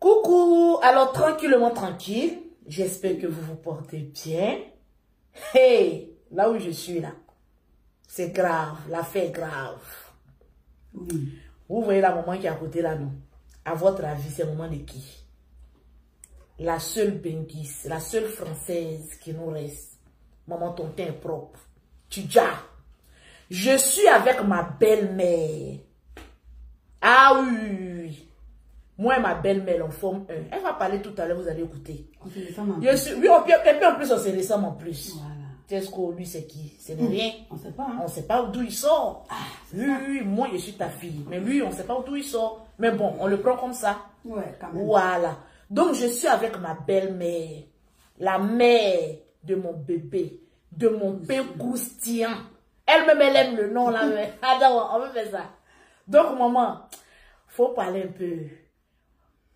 Coucou, alors tranquillement tranquille, j'espère que vous vous portez bien. Hey, là où je suis là, c'est grave, l'affaire est grave. Oui. Vous voyez la maman qui est à côté là, non? À votre avis, c'est maman de qui? La seule Benguis, la seule française qui nous reste. Maman, ton teint est propre. Tidja. Je suis avec ma belle-mère. Ah oui, oui, oui. Moi et ma belle-mère, on forme un. Elle va parler tout à l'heure, vous allez écouter. Je suis, oui, et puis en plus, on se ressemble en plus. Voilà. Tesco, lui, c'est qui? C'est rien. On sait pas. Hein? On ne sait pas d'où il sort. Ah, lui, moi, je suis ta fille. Mais lui, on ne sait pas d'où il sort. Mais bon, on le prend comme ça. Ouais, quand même. Voilà. Donc, je suis avec ma belle-mère, la mère de mon bébé, de mon pain croustillant. Elle-même, elle aime le nom là. Mais... Attends, on va faire ça. Donc, maman, faut parler un peu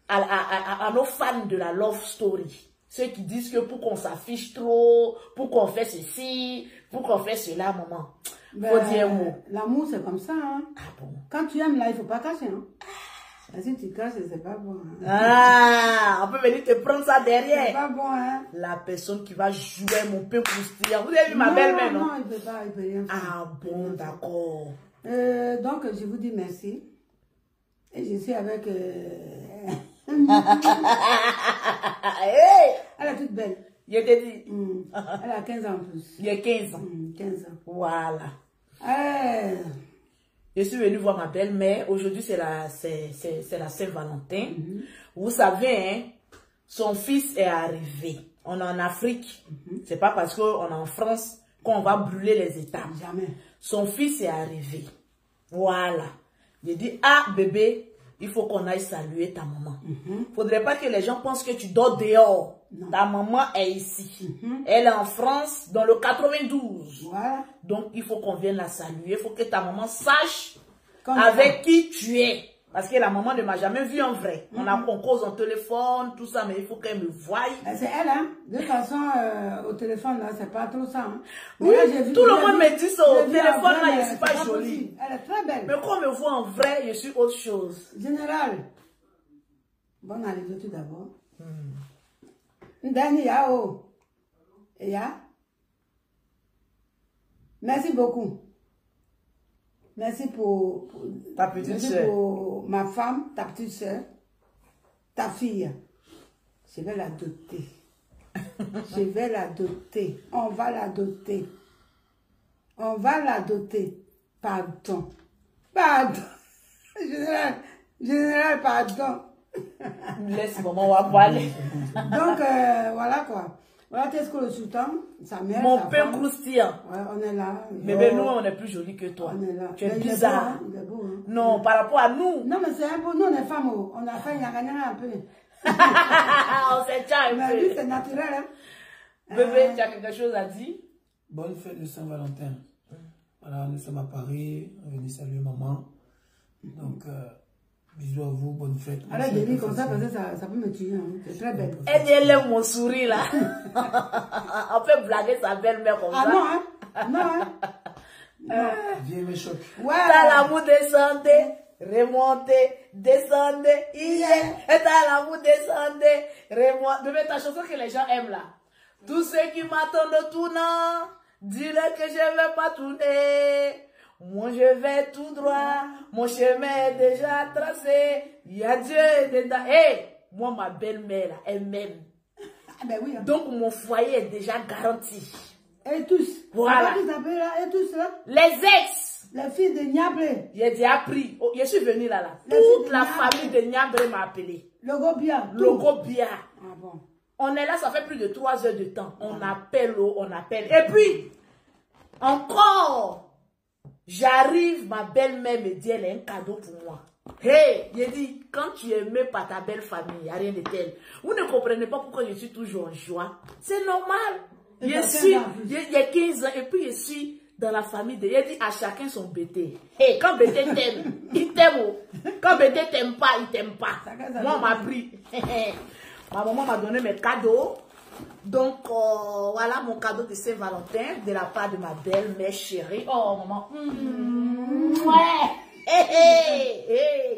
à nos fans de la love story. Ceux qui disent que pour qu'on s'affiche trop, pour qu'on fait ceci, pour qu'on fait cela, maman. Faut dire un mot. L'amour, c'est comme ça. Hein? Ah bon? Quand tu aimes là, il ne faut pas cacher. Hein? Si tu caches, c'est pas bon. Hein? Ah, on peut venir te prendre ça derrière. C'est pas bon, hein? La personne qui va jouer mon pain croustillant. Vous avez vu ma belle-mère, non? Non, il ne peut pas, il peut rien faire. Ah bon, d'accord. Donc, je vous dis merci. Et je suis avec... Hey! Elle est toute belle. Je te dis. Elle a 15 ans en plus. Il y a 15 ans. 15 ans. Voilà. Eh. Je suis venue voir ma belle-mère. Aujourd'hui, c'est la Saint-Valentin. Vous savez, hein, son fils est arrivé. On est en Afrique. C'est pas parce qu'on est en France qu'on va brûler les étapes. Jamais. Son fils est arrivé. Voilà. J'ai dit, ah bébé, il faut qu'on aille saluer ta maman. Faudrait pas que les gens pensent que tu dors dehors. Non. Ta maman est ici. Elle est en France, dans le 92. Voilà. Donc, il faut qu'on vienne la saluer. Il faut que ta maman sache avec qui tu es. Parce que la maman ne m'a jamais vu en vrai. On cause en téléphone, tout ça, mais il faut qu'elle me voie. C'est elle, hein. De toute façon, au téléphone, là, c'est pas trop ça. Hein. Oui, là, tout le monde me dit ça. Au téléphone, là, je ne suis pas jolie. Possible. Elle est très belle. Mais quand on me voit en vrai, je suis autre chose. Général, bonne arrivée tout d'abord. Ndani yao. Ya. Merci beaucoup. Merci pour ta petite soeur. Pour ma femme, ta petite soeur, ta fille. Je vais la doter. Je vais la doter. On va la doter. On va la doter. Pardon. Pardon. Général, pardon. Laisse maman, on va parler. Donc, voilà quoi. Voilà, Tesco le sultan, sa mère, mon sa pain femme. croustillant. Ouais, on est là. Mais nous, on est plus jolis que toi. On est là. Tu es bizarre. Il est beau, hein. Non, par rapport à nous. Non, mais c'est un peu, nous, on est femmes. On a fait un peu. On s'est tient un Mais peu. lui, c'est naturel. Hein. Bébé, tu as quelque chose à dire? Bonne fête de Saint-Valentin. Voilà, nous sommes à Paris. On est venu saluer maman. Donc, bisous à vous, bonne fête. Allez, Denis, comme ça, parce que ça peut me tuer. Hein. C'est très belle. Elle aime mon sourire là. On peut blaguer sa belle-mère comme ça. Ah non, hein? Non, hein? Viens me choc. Ouais. T'as l'amour descendez, remontez, descendez, yeah. Et t'as l'amour descendez, remontez. Bébé, ta chanson que les gens aiment là. Tous ceux qui m'attendent tournant, dis-leur que je ne vais pas tourner. Moi je vais tout droit, mon chemin est déjà tracé. Il y a Dieu dedans. Hey, moi ma belle-mère là, elle m'aime. Ah ben oui. Hein. Donc mon foyer est déjà garanti. Et tous. Voilà. Et tous là. Les ex. Les filles de Niabré. J'ai déjà appris. Oh, je suis venue là. Toute la famille de Niabré m'a appelé. Logo bien. Logo bien. Ah bon. On est là, ça fait plus de 3 heures de temps. On appelle, on appelle. Et puis, encore. J'arrive, ma belle-mère me dit, elle a un cadeau pour moi. Hey, j'ai dit, quand tu es aimé par ta belle famille, il n'y a rien de tel. Vous ne comprenez pas pourquoi je suis toujours en joie. C'est normal. Il y a 15 ans, et puis je suis dans la famille de... Il dit à chacun son bébé. Hey, quand bébé t'aime, il t'aime. Quand bébé t'aime pas, il t'aime pas. Moi, on m'a pris. Ma maman m'a donné mes cadeaux. Donc, voilà mon cadeau de Saint-Valentin de la part de ma belle-mère chérie. Oh, maman. Ouais.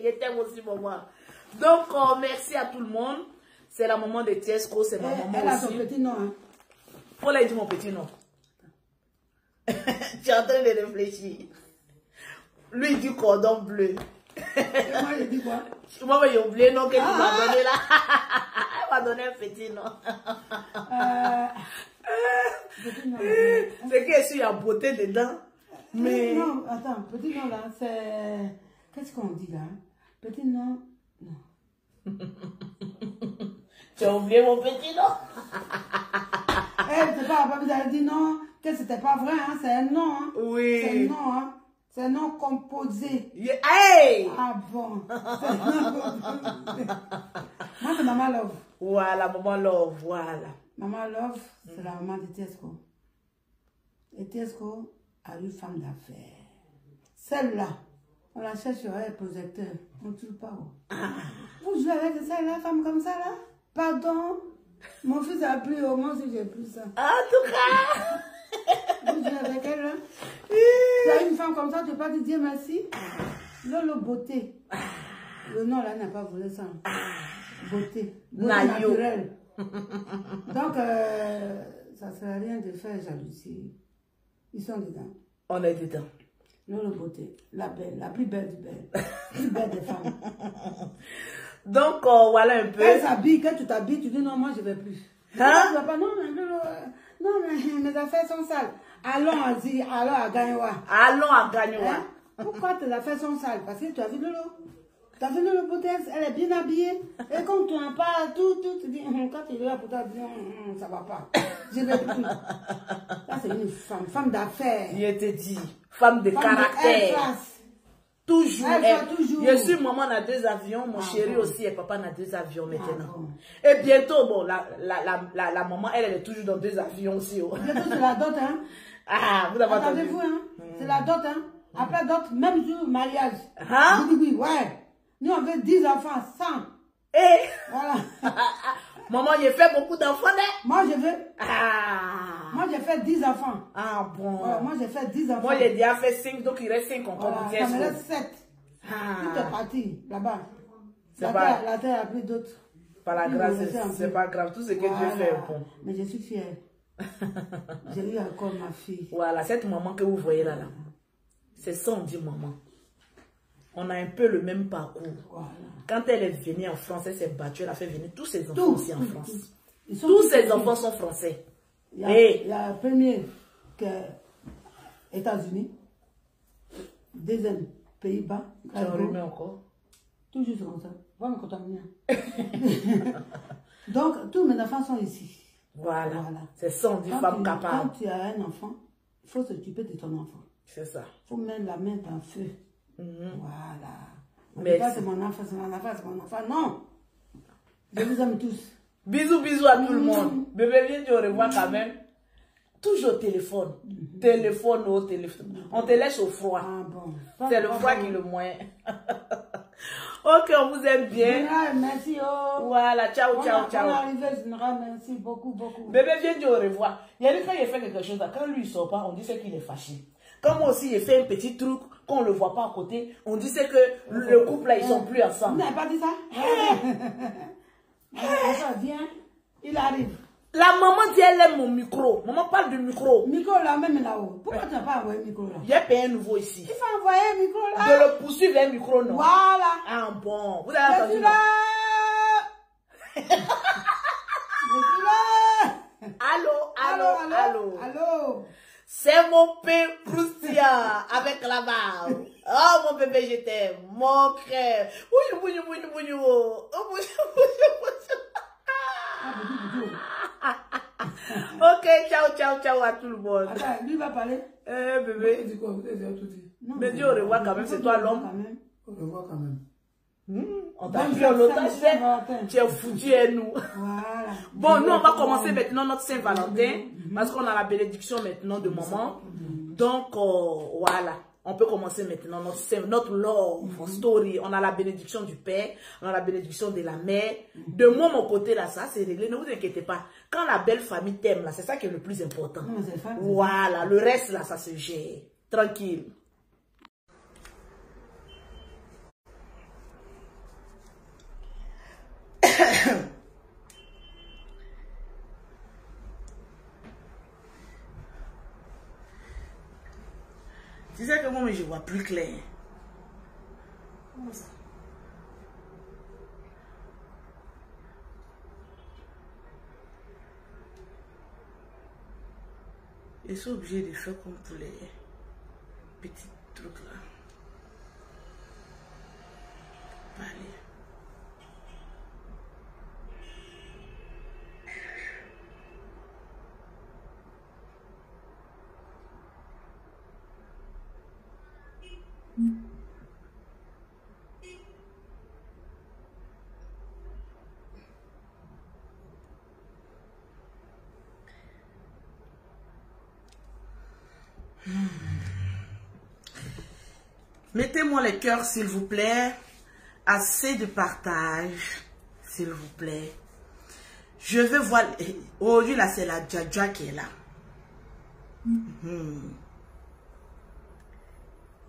Je t'aime aussi, maman. Donc, merci à tout le monde. C'est la maman de Tiesco, c'est ma maman Elle a aussi. son petit nom. Hein. Faut lui dire mon petit nom. Tu es en train de réfléchir. Lui, il dit cordon bleu. Et moi, je dis quoi? Moi, j'ai oublié le nom qu'elle m'a donné là. Elle m'a donné un petit nom. Petit nom. C'est qu'il y a beauté dedans. Mais... Non, attends, petit nom là, c'est... Qu'est-ce qu'on dit là? Petit nom... Non. Tu as oublié mon petit nom? C'est pas vous avez dit non, que c'était pas vrai, hein, c'est un nom. Hein. Oui. C'est un nom, hein. C'est un nom composé. Hey! Ah bon? Moi, c'est Maman Love. Voilà, maman Love, voilà. Maman Love, c'est la maman de Tiesco. Et Tiesco a une femme d'affaires. Celle-là, on la cherche sur un projecteur. On ne trouve pas. Vous jouez avec celle-là, femme comme ça, là? Pardon? Mon fils a pris au moins si j'ai plus ça. En tout cas! Vous jouez avec elle, là? Tu as une femme comme ça, tu peux pas te dire merci? Lolo Beauté. Le nom, là, n'a pas volé ça. Beauté. Beauté naturelle. Donc, ça ne sert à rien de faire jalousie. Ils sont dedans. On est dedans. Lolo Beauté, la belle, la plus belle du belle. La plus belle des femmes. Donc, voilà un peu. Elle s'habille, quand tu t'habilles, tu dis non, moi je ne vais plus. Hein? Tu vas pas, non, mais Lolo, non, mais mes affaires sont sales. Allons à Zi, allons à Gagnoua. Allons à Gagnoua. Hein? Pourquoi tes affaires sont sales? Parce que tu as vu Lolo. Tu as vu Lolo Beauté, elle est bien habillée. Et comme tu n'as pas tout, tu dis, quand tu es là pour t'habiller, ça ne va pas. Je ne vais plus. Là, c'est une femme d'affaires. Je te dis, femme de caractère. Toujours. Toujours. Je suis maman a 2 avions, mon chéri aussi et papa a 2 avions maintenant. Et bientôt, bon, la maman, elle est toujours dans 2 avions aussi. Oh. Bientôt, c'est la dot, hein. Ah, vous avez entendu? Attendez-vous, hein. C'est la dot, hein. Après dot, même jour, mariage. Hein? Oui, ouais. Nous, on veut 10 enfants, 100. Et Voilà. maman, j'ai fait beaucoup d'enfants, hein? Moi, je veux. Ah. Moi, j'ai fait 10 enfants. Ah bon. Voilà, moi, j'ai fait 10 enfants. Moi, j'ai déjà fait 5, donc il reste 5 encore. Voilà, ça me reste 7. Ah. Tout est parti, là-bas. La terre a pris d'autres. Par la grâce, c'est pas grave. Tout ce que Dieu fait est bon. Mais je suis fière. J'ai eu encore ma fille. Voilà, cette maman que vous voyez là, c'est ça on dit maman. On a un peu le même parcours. Voilà. Quand elle est venue en France, elle s'est battue, elle a fait venir tous ses enfants aussi en France. Tous ses enfants sont français. Il y a le premier qui est États-Unis, deuxième Pays-Bas. Tu en remets encore? Toujours comme ça. Va me contaminer. Donc, tous mes enfants sont ici. Voilà. C'est ça, on dit femme capable. Quand tu as un enfant, il faut s'occuper de ton enfant. C'est ça. Il faut mettre la main dans le feu. Voilà. Mais c'est mon enfant, c'est mon enfant, c'est mon enfant. Non. Je vous aime tous. Bisous, bisous à tout le monde. Bébé, viens te revoir quand même. Toujours téléphone. Téléphone au téléphone. On te laisse au froid. Ah bon. C'est le froid qui est le moins. Ok, on vous aime bien. Général, merci. Oh. Voilà, ciao, ciao, ciao. On est arrivé, Général, merci beaucoup, beaucoup. Bébé, viens te revoir. Il y a des fois, il fait quelque chose. Quand lui, il sort pas, on dit c'est qu'il est fâché. Quand moi aussi, il fait un petit truc qu'on ne le voit pas à côté, on dit c'est que le couple, là, ils sont plus ensemble. Vous n'avez pas dit ça? Viens, il arrive. La maman dit elle aime mon micro. Maman parle du micro. Micro là, même là-haut. Pourquoi tu n'as pas envoyé le micro là? J'ai payé un nouveau ici. Il faut envoyer le micro là. De le poursuivre un micro, non? Voilà. Ah bon. Vous avez entendu? Je suis là. Je suis là. Allô. C'est mon père croustillant avec la barbe. Oh mon bébé, je t'aime. Mon crème. Ok, ciao à tout le monde. Attends, lui va parler. Bébé. Tu dis quoi? Vous avez tout dit. Mais Dieu, au revoir quand même, c'est toi l'homme. Au revoir quand même. On t'a pris en otage, tu es foutu et nous. Voilà. Bon, nous, on va commencer maintenant notre Saint-Valentin, parce qu'on a la bénédiction maintenant de maman. Donc, voilà. On peut commencer maintenant notre love story. On a la bénédiction du père, on a la bénédiction de la mère. De moi, mon côté, là, ça, c'est réglé. Ne vous inquiétez pas. Quand la belle famille t'aime, là, c'est ça qui est le plus important. Voilà. Le reste, là, ça se gère. Tranquille. sais que moi, je vois plus clair. Comment ça? Je suis obligé de faire comme pour les petits trucs là. Allez. Mettez-moi les cœurs, s'il vous plaît. Assez de partage, s'il vous plaît. Je veux voir... Aujourd'hui, là, c'est la Dja qui est là.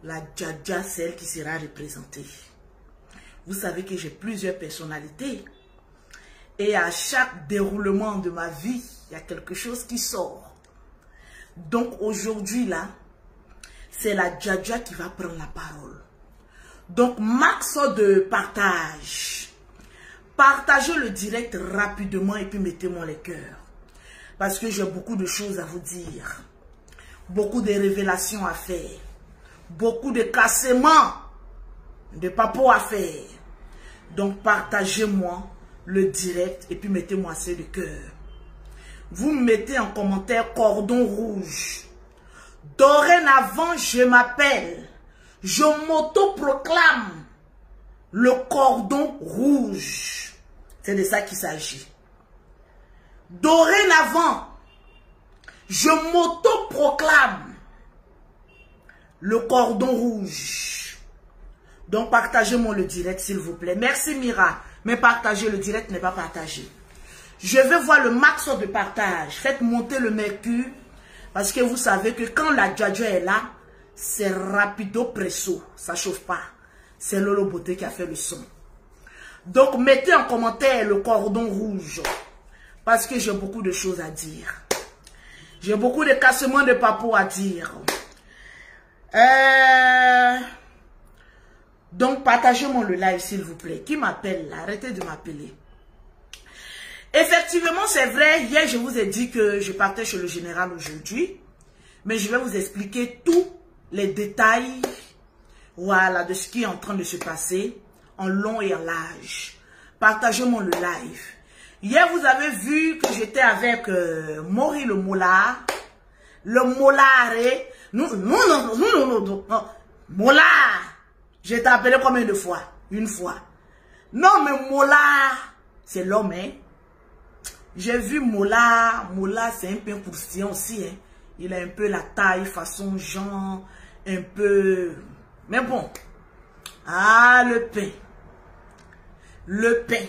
La Dja, celle qui sera représentée. Vous savez que j'ai plusieurs personnalités. Et à chaque déroulement de ma vie, il y a quelque chose qui sort. Donc, aujourd'hui, là, c'est la Dja qui va prendre la parole. Donc, max de partage. Partagez le direct rapidement et puis mettez-moi les cœurs. Parce que j'ai beaucoup de choses à vous dire. Beaucoup de révélations à faire. Beaucoup de cassements de papo à faire. Donc, partagez-moi le direct et puis mettez-moi assez de cœur. Vous mettez en commentaire cordon rouge. Dorénavant, je m'appelle. Je m'auto-proclame le cordon rouge. C'est de ça qu'il s'agit. Dorénavant, je m'auto-proclame le cordon rouge. Donc, partagez-moi le direct, s'il vous plaît. Merci, Mira. Mais partagez, le direct n'est pas partagé. Je vais voir le max de partage. Faites monter le mercure. Parce que vous savez que quand la Dja est là, c'est rapido presso. Ça ne chauffe pas. C'est Lolo Beauté qui a fait le son. Donc, mettez en commentaire le cordon rouge. Parce que j'ai beaucoup de choses à dire. J'ai beaucoup de cassements de papo à dire. Donc, partagez-moi le live, s'il vous plaît. Qui m'appelle là? Arrêtez de m'appeler. Effectivement, c'est vrai. Hier, je vous ai dit que je partais chez le général aujourd'hui. Mais je vais vous expliquer tous les détails, voilà, de ce qui est en train de se passer en long et en large. Partagez-moi le live. Hier, vous avez vu que j'étais avec Mori le Mollard. Le Mollard, non. Mollard. J'ai été appelé combien de fois? Une fois. Non, mais Mollard, c'est l'homme, hein. J'ai vu Mollard. Mollard, c'est un peu croustillant aussi, hein. Il a un peu la taille, façon Jean, un peu... Mais bon. Ah, le pain. Le pain.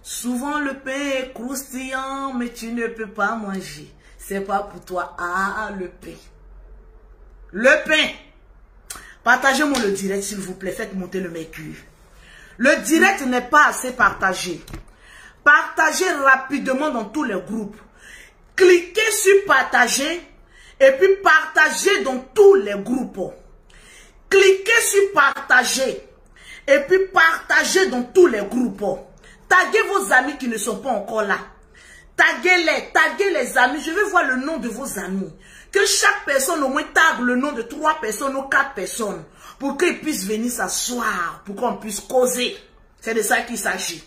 Souvent, le pain est croustillant, mais tu ne peux pas manger. C'est pas pour toi. Ah, le pain. Le pain. Partagez-moi le direct, s'il vous plaît. Faites monter le mercure. Le direct n'est pas assez partagé. Partagez rapidement dans tous les groupes. Cliquez sur partager et puis partagez dans tous les groupes. Cliquez sur partager et puis partagez dans tous les groupes. Taguez vos amis qui ne sont pas encore là. Taguez les amis. Je vais voir le nom de vos amis. Que chaque personne au moins tague le nom de 3 personnes ou 4 personnes pour qu'ils puissent venir s'asseoir, pour qu'on puisse causer. C'est de ça qu'il s'agit.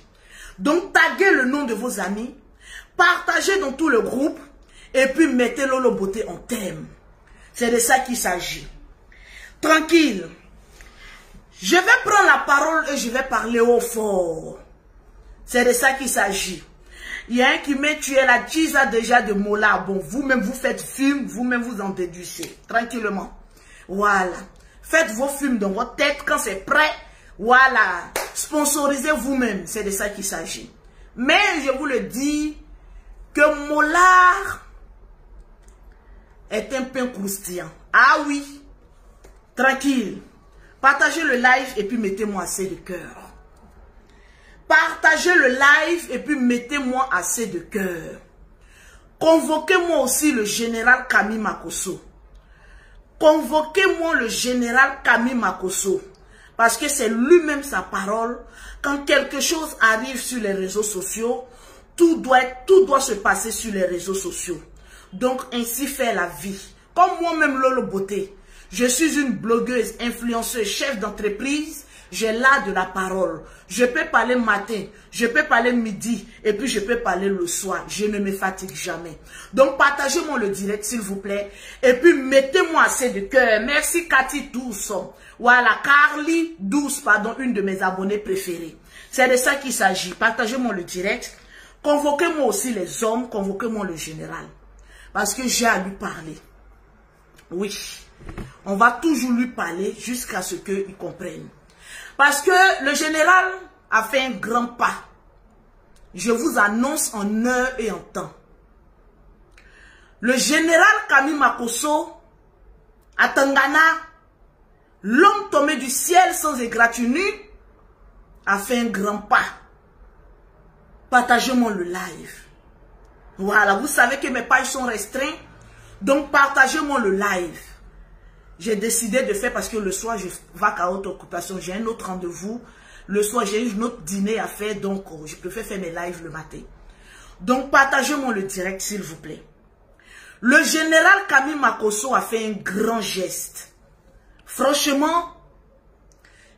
Donc, taguez le nom de vos amis, partagez dans tout le groupe et puis mettez Lolo Beauté en thème. C'est de ça qu'il s'agit. Tranquille. Je vais prendre la parole et je vais parler au fort. C'est de ça qu'il s'agit. Il y a un qui met tué la Tisa déjà de Mola. Bon, vous-même vous faites film, vous-même vous en déduisez. Tranquillement. Voilà. Faites vos films dans votre tête quand c'est prêt. Voilà. Sponsorisez vous-même. C'est de ça qu'il s'agit. Mais je vous le dis que Mola est un pain croustillant. Ah oui. Tranquille. Partagez le live et puis mettez-moi assez de cœur. Partagez le live et puis mettez-moi assez de cœur. Convoquez-moi aussi le général Camille Makosso. convoquez-moi le général Camille Makosso. Parce que c'est lui-même sa parole. Quand quelque chose arrive sur les réseaux sociaux, tout doit se passer sur les réseaux sociaux. Donc, ainsi fait la vie. Comme moi-même, Lolo Beauté, je suis une blogueuse, influenceuse, chef d'entreprise. J'ai l'art de la parole. Je peux parler matin, je peux parler midi, et puis je peux parler le soir. Je ne me fatigue jamais. Donc, partagez-moi le direct, s'il vous plaît. Et puis, mettez-moi assez de cœur. Merci, Cathy Douce. Voilà, Carly Douce, pardon, une de mes abonnés préférés. C'est de ça qu'il s'agit. Partagez-moi le direct. Convoquez-moi aussi les hommes, convoquez-moi le général. Parce que j'ai à lui parler. Oui, on va toujours lui parler jusqu'à ce qu'il comprenne. Parce que le général a fait un grand pas. Je vous annonce en heure et en temps. Le général Camille Makosso, à Tangana, l'homme tombé du ciel sans égratignure, a fait un grand pas. Partagez-moi le live. Voilà, vous savez que mes pages sont restreintes. Donc, partagez-moi le live. J'ai décidé de faire parce que le soir, je vais à autre occupation. J'ai un autre rendez-vous. Le soir, j'ai une autre dîner à faire. Donc, je préfère faire mes lives le matin. Donc, partagez-moi le direct, s'il vous plaît. Le général Camille Makosso a fait un grand geste. Franchement,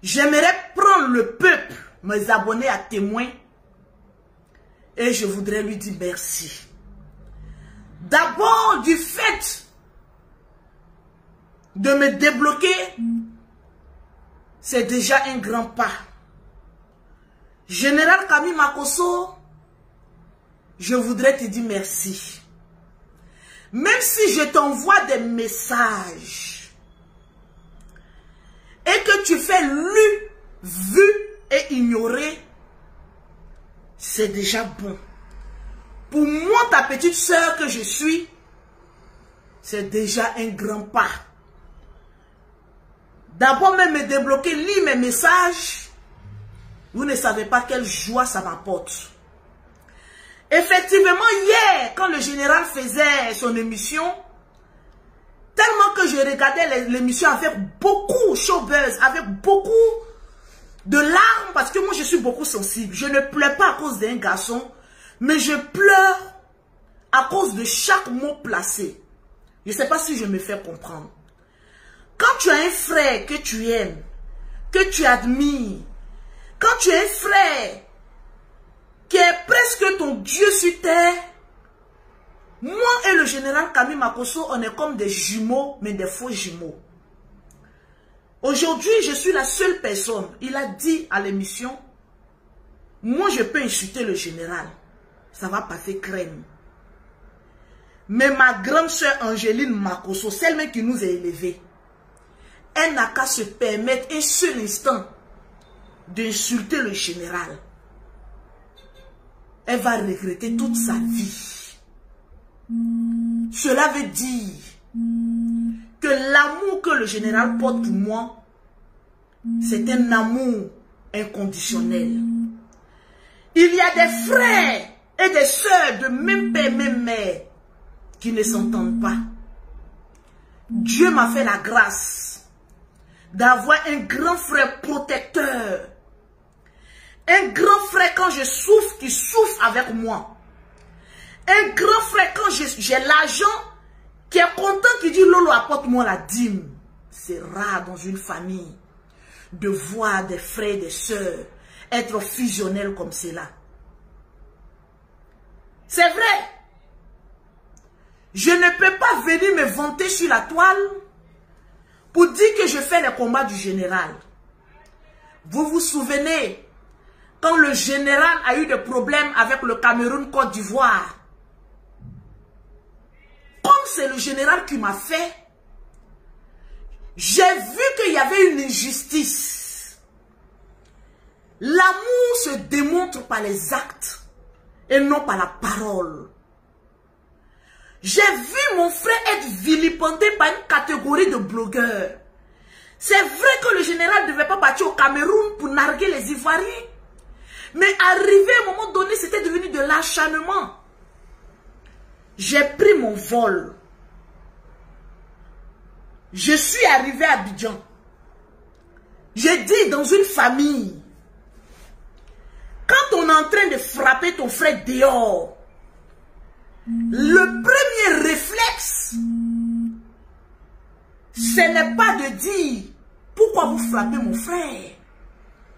j'aimerais prendre le peuple, mes abonnés à témoin. Et je voudrais lui dire merci. D'abord, du fait de me débloquer, c'est déjà un grand pas. Général Camille Makosso, je voudrais te dire merci. Même si je t'envoie des messages et que tu fais lu, vu et ignoré, c'est déjà bon. Pour moi, ta petite sœur que je suis, c'est déjà un grand pas. D'abord même me débloquer, lire mes messages. Vous ne savez pas quelle joie ça m'apporte. Effectivement, hier, quand le général faisait son émission, tellement que je regardais l'émission avec beaucoup showbuzz, avec beaucoup de larmes, parce que moi je suis beaucoup sensible. Je ne pleure pas à cause d'un garçon, mais je pleure à cause de chaque mot placé. Je ne sais pas si je me fais comprendre. Quand tu as un frère que tu aimes, que tu admires, quand tu as un frère qui est presque ton Dieu sur terre, moi et le général Camille Makosso, on est comme des jumeaux, mais des faux jumeaux. Aujourd'hui, je suis la seule personne, il a dit à l'émission, moi je peux insulter le général, ça va passer crème. Mais ma grande soeur Angéline Makosso, celle-même qui nous a élevés, elle n'a qu'à se permettre un seul instant d'insulter le général. Elle va regretter toute sa vie. Cela veut dire que l'amour que le général porte pour moi, c'est un amour inconditionnel. Il y a des frères et des sœurs de même père, même mère qui ne s'entendent pas. Dieu m'a fait la grâce d'avoir un grand frère protecteur. Un grand frère quand je souffre, qui souffre avec moi. Un grand frère quand j'ai l'argent, qui est content, qui dit Lolo apporte-moi la dîme. C'est rare dans une famille de voir des frères et des sœurs être fusionnels comme cela. C'est vrai. Je ne peux pas venir me vanter sur la toile pour dire que je fais les combats du général. Vous vous souvenez quand le général a eu des problèmes avec le Cameroun-Côte d'Ivoire? Comme c'est le général qui m'a fait, j'ai vu qu'il y avait une injustice. L'amour se démontre par les actes et non par la parole. J'ai vu mon frère être vilipendé par une catégorie de blogueurs. C'est vrai que le général ne devait pas partir au Cameroun pour narguer les Ivoiriens. Mais arrivé à un moment donné, c'était devenu de l'acharnement. J'ai pris mon vol. je suis arrivé à Abidjan. J'ai dit dans une famille, quand on est en train de frapper ton frère dehors, le premier réflexe, ce n'est pas de dire pourquoi vous frappez mon frère.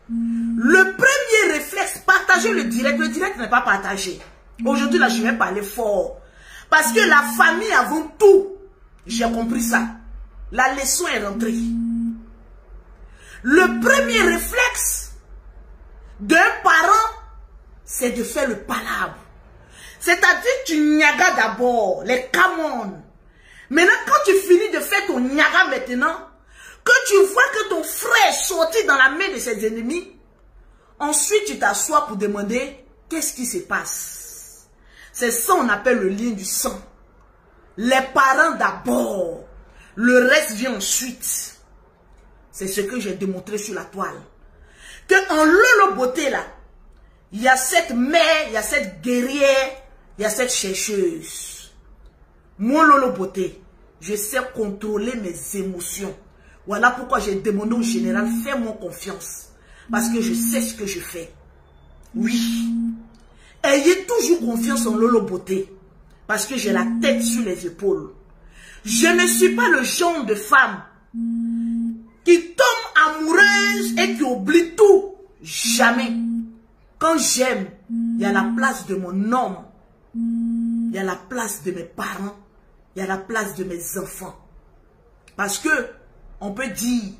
Le premier réflexe, partagez le direct. Le direct n'est pas partagé. Aujourd'hui, là, je vais parler fort. Parce que la famille avant tout, j'ai compris ça. La leçon est rentrée. Le premier réflexe d'un parent, c'est de faire le palabre. C'est-à-dire, tu nyagas d'abord, les camons. Maintenant, quand tu finis de faire ton nyaga maintenant, que tu vois que ton frère est sorti dans la main de ses ennemis, ensuite tu t'assois pour demander qu'est-ce qui se passe. C'est ça qu'on appelle le lien du sang. Les parents d'abord, le reste vient ensuite. C'est ce que j'ai démontré sur la toile. Que en Lolo Beauté là, il y a cette mère, il y a cette guerrière, il y a cette chercheuse. Mon Lolo Beauté, je sais contrôler mes émotions. Voilà pourquoi j'ai demandé au général, fais-moi confiance. Parce que je sais ce que je fais. Oui. Ayez toujours confiance en Lolo Beauté. Parce que j'ai la tête sur les épaules. Je ne suis pas le genre de femme qui tombe amoureuse et qui oublie tout. Jamais. Quand j'aime, il y a la place de mon homme. Il y a la place de mes parents. Il y a la place de mes enfants. Parce que on peut dire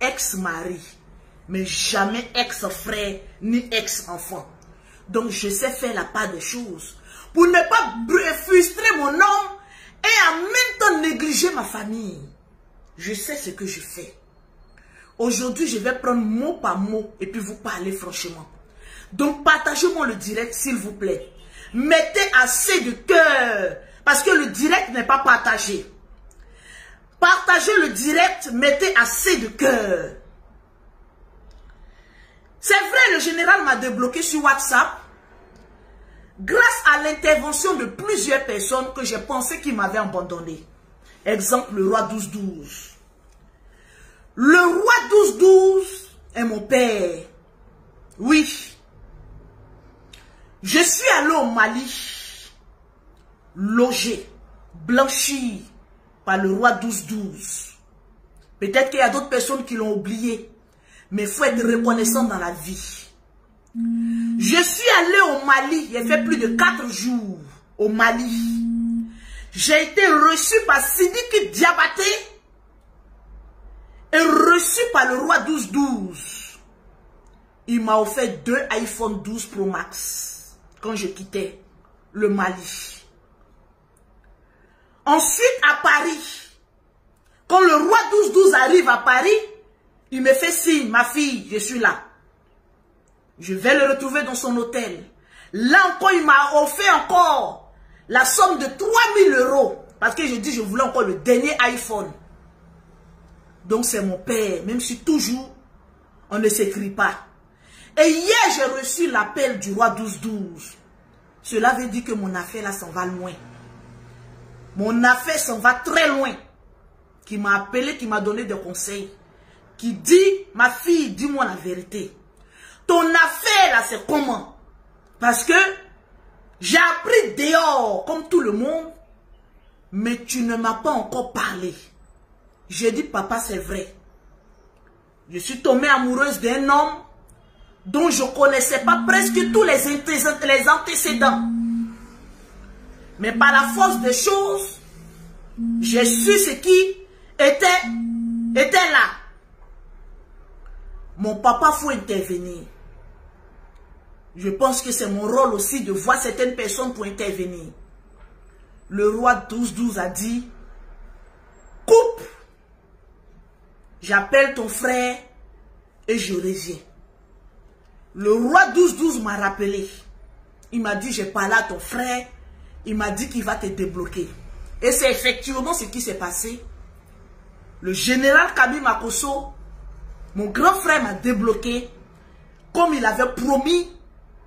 ex-mari, mais jamais ex-frère ni ex-enfant. Donc je sais faire la part des choses pour ne pas frustrer mon homme et en même temps négliger ma famille. Je sais ce que je fais. Aujourd'hui, je vais prendre mot par mot et puis vous parler franchement. Donc partagez-moi le direct s'il vous plaît. Mettez assez de cœur parce que le direct n'est pas partagé. Partagez le direct, mettez assez de cœur. C'est vrai, le général m'a débloqué sur WhatsApp grâce à l'intervention de plusieurs personnes que j'ai pensé qu'il m'avait abandonné. Exemple, le roi 12-12. Le roi 12-12 est mon père. Oui. Je suis allé au Mali, logé, blanchi par le roi 12-12. Peut-être qu'il y a d'autres personnes qui l'ont oublié. Mais il faut être reconnaissant dans la vie. Je suis allé au Mali. J'ai fait plus de 4 jours au Mali. J'ai été reçu par Sidiki Diabaté et reçu par le roi 12-12. Il m'a offert 2 iPhone 12 Pro Max quand je quittais le Mali. Ensuite, à Paris, quand le roi 12-12 arrive à Paris, il me fait signe, ma fille, je suis là. Je vais le retrouver dans son hôtel. Là encore, il m'a offert encore la somme de 3000 €. Parce que je dis, je voulais encore le dernier iPhone. Donc c'est mon père, même si toujours, on ne s'écrit pas. Et hier, j'ai reçu l'appel du roi 12-12. Cela veut dire que mon affaire là s'en va loin. Mon affaire s'en va très loin. Qui m'a appelé, qui m'a donné des conseils. Qui dit, ma fille, dis-moi la vérité. Ton affaire là, c'est comment? Parce que j'ai appris dehors, comme tout le monde, mais tu ne m'as pas encore parlé. J'ai dit, papa, c'est vrai. Je suis tombée amoureuse d'un homme dont je ne connaissais pas presque tous les antécédents. Mais par la force des choses, j'ai su ce qui était là. Mon papa, faut intervenir. Je pense que c'est mon rôle aussi de voir certaines personnes pour intervenir. Le roi 12-12 a dit, coupe, j'appelle ton frère et je reviens. Le roi 12-12 m'a rappelé. Il m'a dit, j'ai parlé à ton frère. Il m'a dit qu'il va te débloquer. Et c'est effectivement ce qui s'est passé. Le général Kabi Makosso, mon grand frère, m'a débloqué comme il avait promis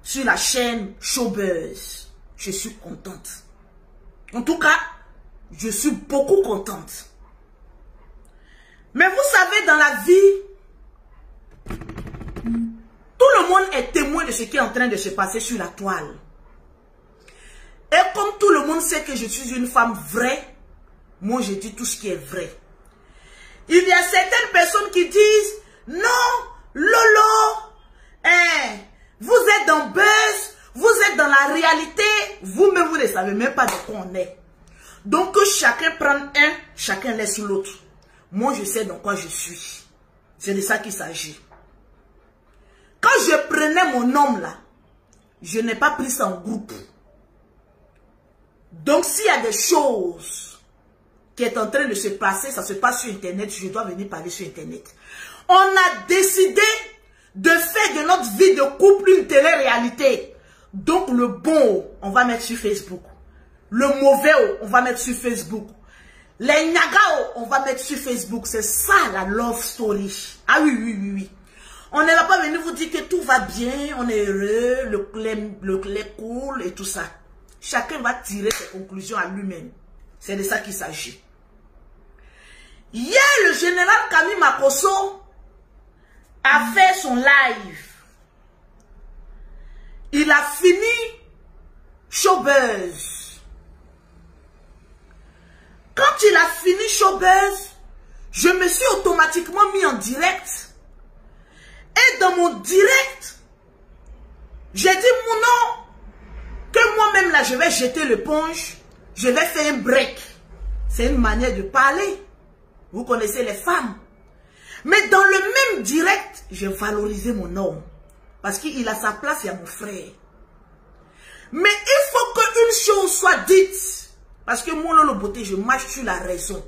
sur la chaîne Showbuzz. Je suis contente. En tout cas, je suis beaucoup contente. Mais vous savez, dans la vie, tout le monde est témoin de ce qui est en train de se passer sur la toile. Et comme tout le monde sait que je suis une femme vraie, moi je dis tout ce qui est vrai. Il y a certaines personnes qui disent, non, Lolo, vous êtes dans buzz, vous êtes dans la réalité, vous-même vous ne savez même pas de quoi on est. Donc que chacun prenne un, chacun laisse l'autre. Moi je sais dans quoi je suis. C'est de ça qu'il s'agit. Quand je prenais mon homme là, je n'ai pas pris ça en groupe. Donc s'il y a des choses qui est en train de se passer, ça se passe sur Internet, je dois venir parler sur Internet. On a décidé de faire de notre vie de couple une télé-réalité. Donc le bon, on va mettre sur Facebook. Le mauvais, on va mettre sur Facebook. Les nagao, on va mettre sur Facebook. C'est ça la love story. Ah oui. On ne va pas venir vous dire que tout va bien, on est heureux, le clé cool et tout ça. Chacun va tirer ses conclusions à lui-même. C'est de ça qu'il s'agit. Hier, le général Camille Makosso a fait son live. Il a fini Showbuzz. Quand il a fini Showbuzz, je me suis automatiquement mis en direct. Et dans mon direct, j'ai dit mon nom, que moi-même là, je vais jeter l'éponge, je vais faire un break. C'est une manière de parler. Vous connaissez les femmes. Mais dans le même direct, j'ai valorisé mon homme. Parce qu'il a sa place, il y a mon frère. Mais il faut qu'une chose soit dite. Parce que moi, Lolo Beauté, je marche sur la raison.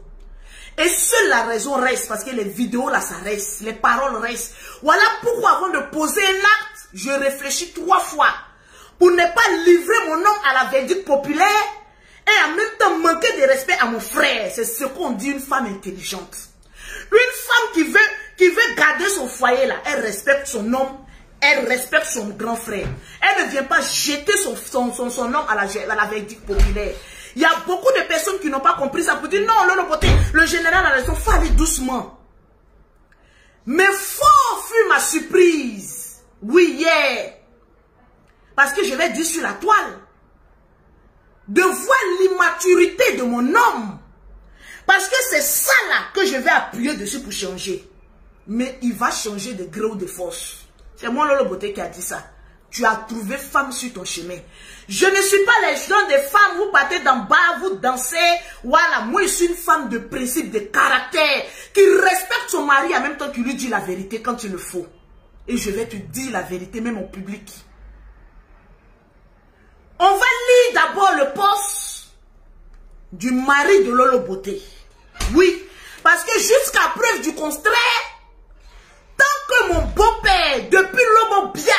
Et seule la raison reste. Parce que les vidéos là, ça reste. Les paroles restent. Voilà pourquoi avant de poser un acte, je réfléchis 3 fois. Pour ne pas livrer mon homme à la verdict populaire. Et en même temps manquer de respect à mon frère. C'est ce qu'on dit une femme intelligente. Une femme qui veut garder son foyer là. Elle respecte son homme. Elle respecte son grand frère. Elle ne vient pas jeter son homme à la verdict populaire. Il y a beaucoup de personnes qui n'ont pas compris ça pour dire non, Lolo Beauté, le général a raison, il faut aller doucement. Mais fort fut ma surprise. Oui, hier. Parce que je vais dire sur la toile. De voir l'immaturité de mon homme. Parce que c'est ça là que je vais appuyer dessus pour changer. Mais il va changer de gré ou de force. C'est moi Lolo Beauté qui a dit ça. Tu as trouvé femme sur ton chemin. Je ne suis pas les gens des femmes, vous partez d'en bas, vous dansez. Voilà, moi je suis une femme de principe, de caractère, qui respecte son mari en même temps qu'il lui dit la vérité quand il le faut. Et je vais te dire la vérité même en public. On va lire d'abord le poste du mari de Lolo Beauté. Oui, parce que jusqu'à preuve du contraire, tant que mon beau-père, depuis Lobo Bia,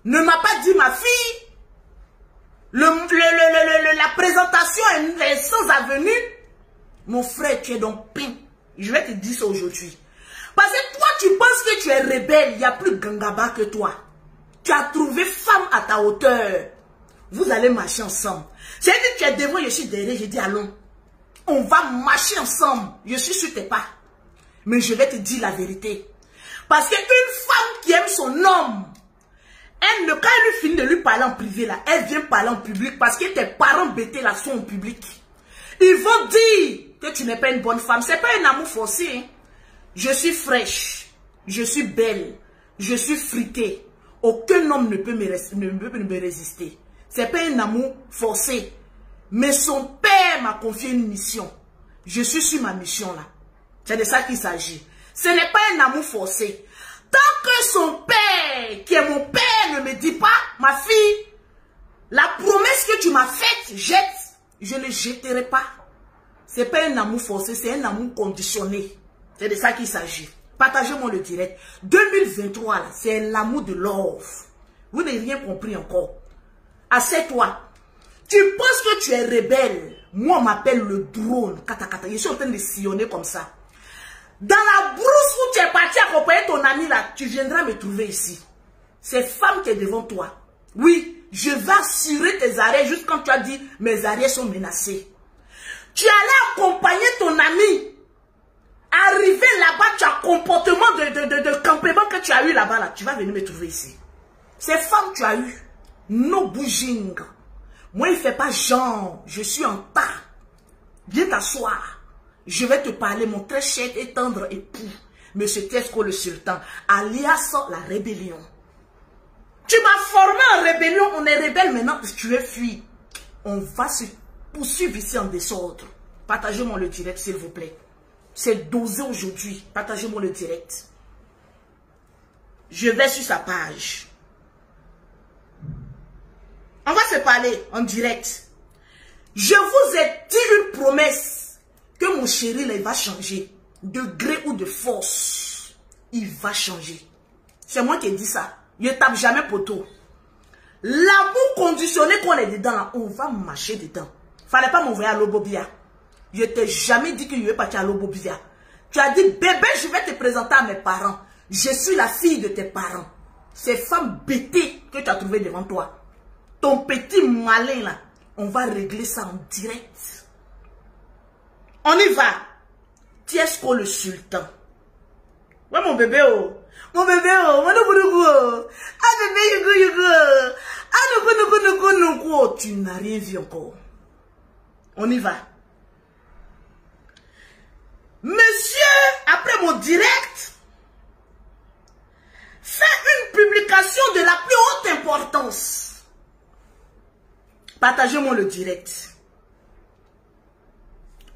ne m'a pas dit ma fille, la présentation est sans avenue, mon frère, tu es donc pin. Je vais te dire ça aujourd'hui. Parce que toi, tu penses que tu es rebelle, il n'y a plus Gangaba que toi. Tu as trouvé femme à ta hauteur. Vous allez marcher ensemble. C'est-à-dire que tu es devant, je suis derrière, je dis allons. On va marcher ensemble. Je suis sur tes pas. Mais je vais te dire la vérité. Parce qu'une femme qui aime son homme, elle ne, quand elle lui finit de lui parler en privé là, elle vient parler en public parce que tes parents bêtés là sont en public. Ils vont dire que tu n'es pas une bonne femme. C'est pas un amour forcé. Hein. Je suis fraîche. Je suis belle. Je suis friquée. Aucun homme ne peut me résister. C'est pas un amour forcé. Mais son père m'a confié une mission. Je suis sur ma mission là. C'est de ça qu'il s'agit. Ce n'est pas un amour forcé. Tant que son père, qui est mon père, ne me dit pas, ma fille, la promesse que tu m'as faite, jette, je ne jetterai pas. Ce n'est pas un amour forcé, c'est un amour conditionné. C'est de ça qu'il s'agit. Partagez-moi le direct. 2023, c'est l'amour de love. Vous n'avez rien compris encore. Assieds-toi. Tu penses que tu es rebelle. Moi, on m'appelle le drone. Katakata. Je suis en train de sillonner comme ça. Dans la brousse où tu es parti accompagner ton ami là, tu viendras me trouver ici. C'est femme qui est devant toi. Oui, je vais assurer tes arrêts juste quand tu as dit mes arrêts sont menacés. Tu allais accompagner ton ami Arrivé là-bas, tu as comportement de campement que tu as eu là-bas, là. Tu vas venir me trouver ici. Ces femmes tu as eu. No bouging. Moi, il ne fait pas genre. Je suis en tas. Viens t'asseoir. Je vais te parler, mon très cher et tendre époux. Monsieur Tesco le Sultan. Alias la rébellion. Tu m'as formé en rébellion. On est rebelle maintenant. Tu es fui. On va se poursuivre ici en désordre. Partagez-moi le direct, s'il vous plaît. C'est dosé aujourd'hui. Partagez-moi le direct. Je vais sur sa page. On va se parler en direct. Je vous ai dit une promesse que mon chéri, là, il va changer. De gré ou de force. Il va changer. C'est moi qui ai dit ça. Je ne tape jamais poteau. L'amour conditionné qu'on est dedans, là, on va marcher dedans. Fallait pas m'envoyer à l'Obobia. Je t'ai jamais dit que je vais partir à l'Obobia. Tu as dit, bébé, je vais te présenter à mes parents. Je suis la fille de tes parents. Ces femmes bêtées que tu as trouvées devant toi. Ton petit malin là, on va régler ça en direct. On y va. Tiesco le Sultan. Ouais mon bébé oh. Mon bébé oh. Ah bébé you go. Ah no. Tu n'as rien vu encore. On y va. Monsieur, après mon direct, fait une publication de la plus haute importance. Partagez-moi le direct.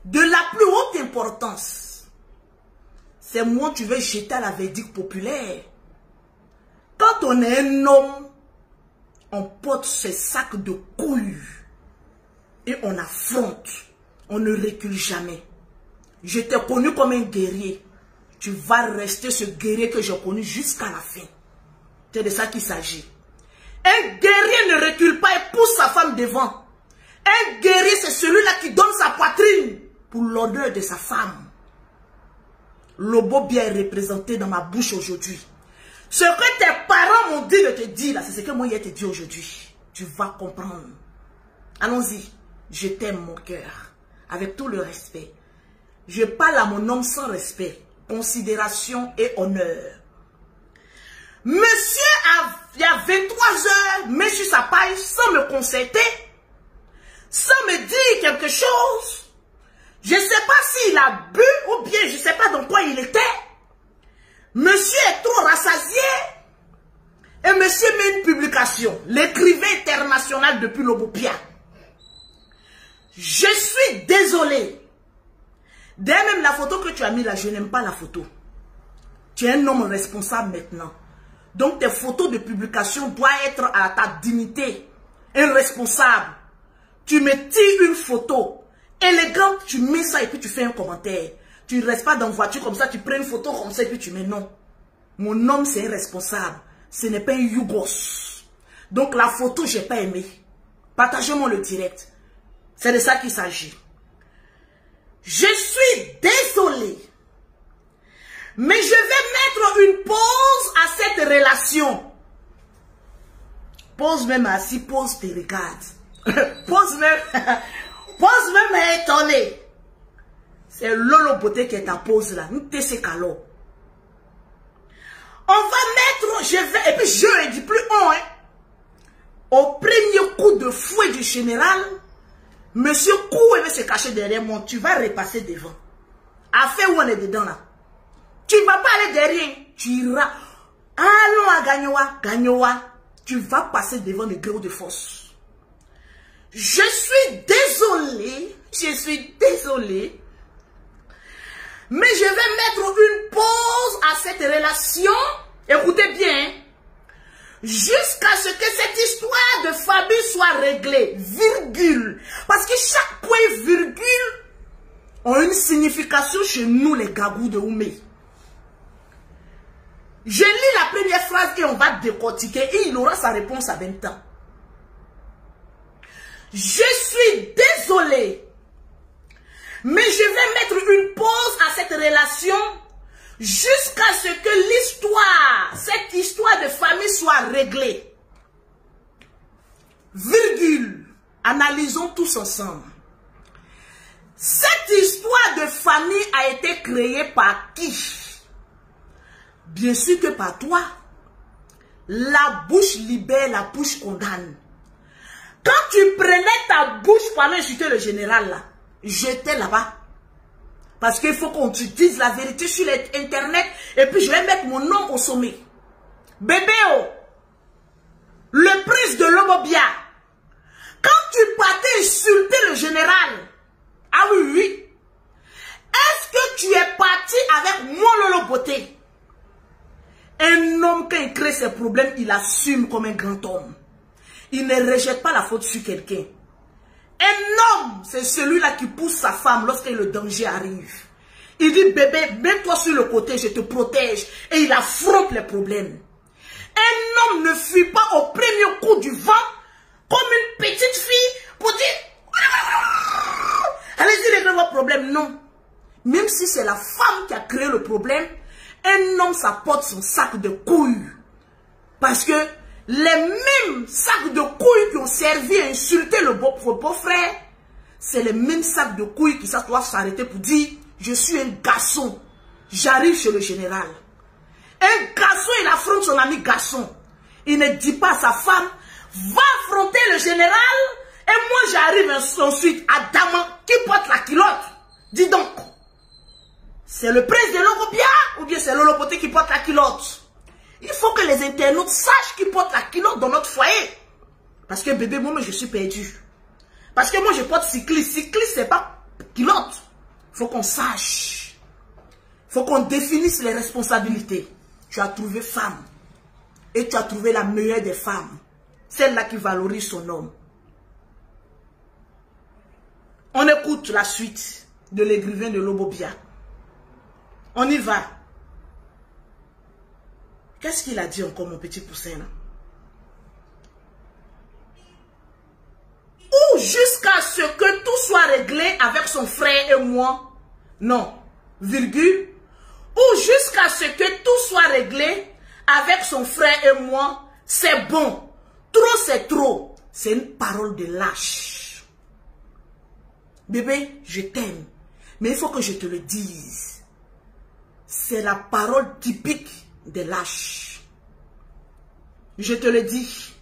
De la plus haute importance. C'est moi tu veux jeter à la verdict populaire. Quand on est un homme, on porte ses sacs de couilles. Et on affronte. On ne recule jamais. Je t'ai connu comme un guerrier. Tu vas rester ce guerrier que j'ai connu jusqu'à la fin. C'est de ça qu'il s'agit. Un guerrier ne recule pas et pousse sa femme devant. Un guerrier, c'est celui-là qui donne sa poitrine pour l'honneur de sa femme. L'Obobia est représenté dans ma bouche aujourd'hui. Ce que tes parents m'ont dit de te dire, c'est ce que moi, je te dis aujourd'hui. Tu vas comprendre. Allons-y. Je t'aime, mon cœur. Avec tout le respect. Je parle à mon homme sans respect, considération et honneur. Monsieur, il y a 23 heures, met sur sa page sans me concerter, sans me dire quelque chose. Je ne sais pas s'il a bu ou bien je ne sais pas dans quoi il était. Monsieur est trop rassasié. Et monsieur met une publication. L'écrivain international depuis l'Obopia. Je suis désolé. Dès même la photo que tu as mis là, je n'aime pas la photo. Tu es un homme responsable maintenant. Donc tes photos de publication doivent être à ta dignité. Un responsable. Tu me tires une photo élégante, tu mets ça et puis tu fais un commentaire. Tu ne restes pas dans la voiture comme ça, tu prends une photo comme ça et puis tu mets non. Mon homme c'est un responsable. Ce n'est pas un Yougos. Donc la photo, je n'ai pas aimé. Partagez-moi le direct. C'est de ça qu'il s'agit. Je suis désolé. Mais je vais mettre une pause à cette relation. Pause même assis, pause tes regardes. Pause même à étonner. C'est Lolo Beauté qui est ta pause là. Nous t'es calot. On va mettre, et puis je ne dis plus on, hein. Au premier coup de fouet du général, monsieur Kou veut se cacher derrière moi. Tu vas repasser devant. Affaire où on est dedans là. Tu ne vas pas aller derrière. Tu iras. Allons à Gagnoa. Tu vas passer devant le gré de force. Je suis désolé. Mais je vais mettre une pause à cette relation. Écoutez bien. Jusqu'à ce que cette histoire de famille soit réglée. Virgule. Parce que chaque point virgule a une signification chez nous les gagous de Oumé. Je lis la première phrase et on va décortiquer et il aura sa réponse à 20 ans. Je suis désolé. Mais je vais mettre une pause à cette relation jusqu'à ce que cette histoire de famille soit réglée. Virgule. Analysons tous ensemble. Cette histoire l'histoire de famille a été créée par qui? Bien sûr que par toi. La bouche libère, la bouche condamne. Quand tu prenais ta bouche pour aller insulter le général là, j'étais là-bas. Parce qu'il faut qu'on dise la vérité sur l'internet et puis je vais mettre mon nom au sommet. Bébé, oh, le prince de Lobobia, quand tu partais insulter le général, ah oui, oui, est-ce que tu es parti avec mon Lolo Beauté? Un homme, quand il crée ses problèmes, il assume comme un grand homme. Il ne rejette pas la faute sur quelqu'un. Un homme, c'est celui-là qui pousse sa femme lorsque le danger arrive. Il dit, bébé, mets-toi sur le côté, je te protège. Et il affronte les problèmes. Un homme ne fuit pas au premier coup du vent comme une petite fille pour dire, allez-y, réglez vos problèmes. Non. Même si c'est la femme qui a créé le problème, un homme s'apporte son sac de couilles. Parce que les mêmes sacs de couilles qui ont servi à insulter le beau-frère, c'est les mêmes sacs de couilles qui doivent s'arrêter pour dire, je suis un garçon, j'arrive chez le général. Un garçon, il affronte son ami garçon. Il ne dit pas à sa femme, va affronter le général, et moi j'arrive ensuite à Dama qui porte la culotte. Dis donc, c'est le prince de Lobobia ou bien c'est Lolo Beauté qui porte la culotte? Il faut que les internautes sachent qui porte la culotte dans notre foyer. Parce que bébé, moi je suis perdu. Parce que moi je porte cycliste. Cycliste c'est pas culotte. Il faut qu'on sache. Il faut qu'on définisse les responsabilités. Tu as trouvé femme. Et tu as trouvé la meilleure des femmes. Celle-là qui valorise son homme. On écoute la suite de l'écrivain de Lobobia. On y va. Qu'est-ce qu'il a dit encore, mon petit poussin là? Ou jusqu'à ce que tout soit réglé avec son frère et moi. Non, virgule. Ou jusqu'à ce que tout soit réglé avec son frère et moi. C'est bon. Trop, c'est trop. C'est une parole de lâche. Bébé, je t'aime. Mais il faut que je te le dise. C'est la parole typique des lâches. Je te le dis.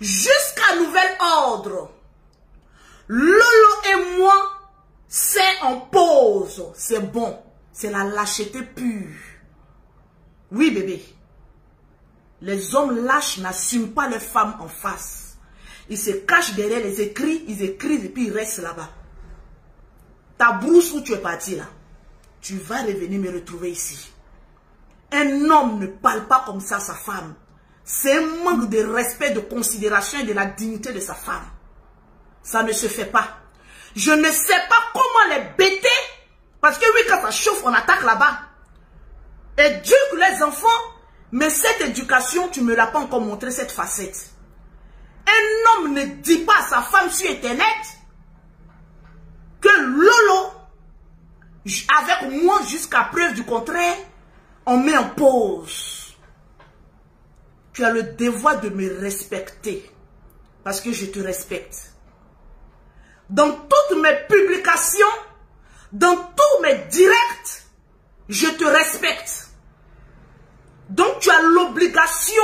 Jusqu'à nouvel ordre, Lolo et moi, c'est en pause. C'est bon. C'est la lâcheté pure. Oui, bébé. Les hommes lâches n'assument pas les femmes en face. Ils se cachent derrière les écrits, ils écrivent et puis ils restent là-bas. Ta brousse où tu es parti là, tu vas revenir me retrouver ici. Un homme ne parle pas comme ça à sa femme. C'est un manque de respect, de considération et de la dignité de sa femme. Ça ne se fait pas. Je ne sais pas comment les bêter. Parce que oui, quand ça chauffe, on attaque là-bas. Éduque les enfants. Mais cette éducation, tu ne me l'as pas encore montré cette facette. Un homme ne dit pas à sa femme sur Internet que Lolo, avec moi jusqu'à preuve du contraire, on met en pause. Tu as le devoir de me respecter. Parce que je te respecte. Dans toutes mes publications, dans tous mes directs, je te respecte. Donc tu as l'obligation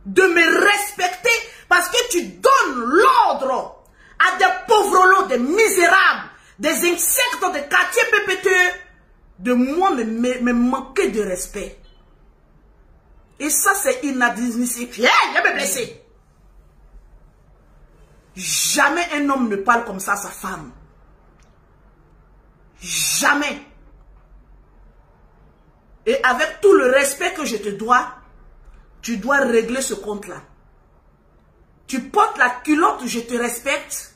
de me respecter parce que tu donnes l'ordre à des pauvres lots, des misérables, des insectes de quartier PPT, de moi me manquer de respect. Et ça c'est inadmissible. Il a me blessé. Jamais un homme ne parle comme ça à sa femme. Jamais. Et avec tout le respect que je te dois, tu dois régler ce compte-là. Tu portes la culotte, je te respecte.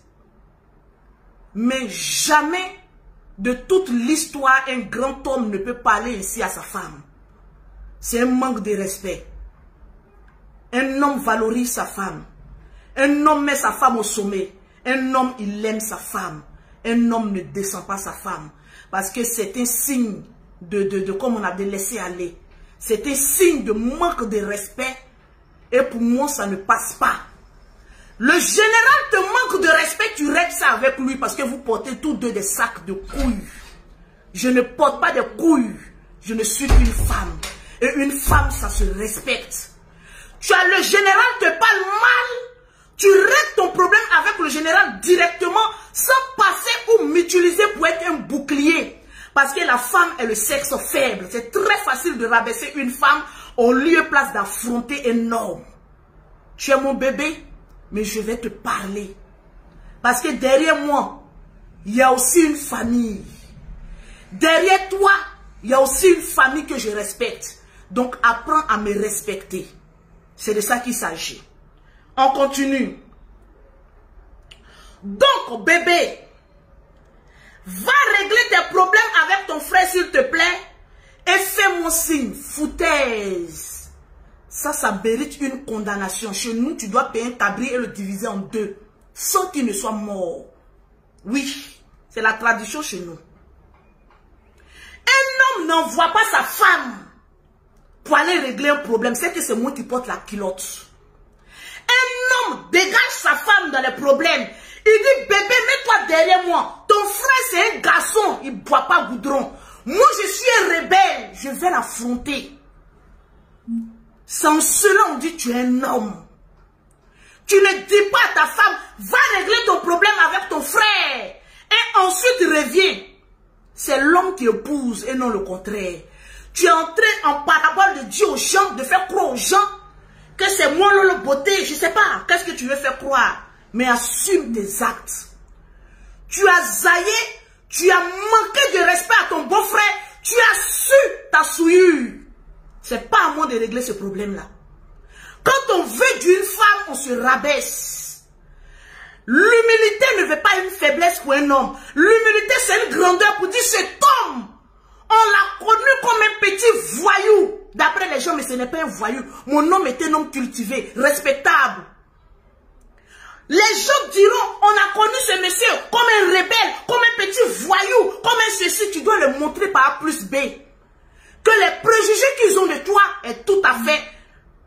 Mais jamais de toute l'histoire, un grand homme ne peut parler ici à sa femme. C'est un manque de respect. Un homme valorise sa femme. Un homme met sa femme au sommet. Un homme, il aime sa femme. Un homme ne descend pas sa femme. Parce que c'est un signe de comme on a laissé aller. C'est un signe de manque de respect. Et pour moi, ça ne passe pas. Le général te manque de respect, que tu règles ça avec lui parce que vous portez tous deux des sacs de couilles. Je ne porte pas de couilles. Je ne suis qu'une femme. Et une femme, ça se respecte. Tu as le général te parle mal. Tu règles ton problème avec le général directement sans passer ou m'utiliser pour être un bouclier. Parce que la femme est le sexe faible. C'est très facile de rabaisser une femme au lieu et place d'affronter un homme. Tu es mon bébé, mais je vais te parler. Parce que derrière moi, il y a aussi une famille. Derrière toi, il y a aussi une famille que je respecte. Donc apprends à me respecter. C'est de ça qu'il s'agit. On continue. Donc bébé, va régler tes problèmes avec ton frère s'il te plaît. Et fais mon signe, foutaise. Ça mérite une condamnation. Chez nous, tu dois payer un cabri et le diviser en deux. Sans qu'il ne soit mort. Oui, c'est la tradition chez nous. Un homme n'envoie pas sa femme pour aller régler un problème. C'est que c'est moi qui porte la culotte. Un homme dégage sa femme dans les problèmes. Il dit, bébé, mets-toi derrière moi. Ton frère, c'est un garçon. Il ne boit pas goudron. Moi, je suis un rebelle. Je vais l'affronter. Sans cela, on dit, tu es un homme. Tu ne dis pas à ta femme, va régler ton problème avec ton frère. Et ensuite, reviens. C'est l'homme qui épouse et non le contraire. Tu es entré en parabole de dire aux gens, de faire croire aux gens que c'est moi le beauté. Je ne sais pas, qu'est-ce que tu veux faire croire. Mais assume tes actes. Tu as zaillé, tu as manqué de respect à ton beau-frère, tu as su ta souillure. C'est pas à moi de régler ce problème-là. Quand on veut d'une femme, on se rabaisse. L'humilité ne veut pas une faiblesse pour un homme. L'humilité, c'est une grandeur pour dire cet homme, on l'a connu comme un petit voyou. D'après les gens, mais ce n'est pas un voyou. Mon homme est un homme cultivé, respectable. Les gens diront, on a connu ce monsieur comme un rebelle, comme un petit voyou, comme un ceci. Tu dois le montrer par A plus B. Que les préjugés qu'ils ont de toi est tout à fait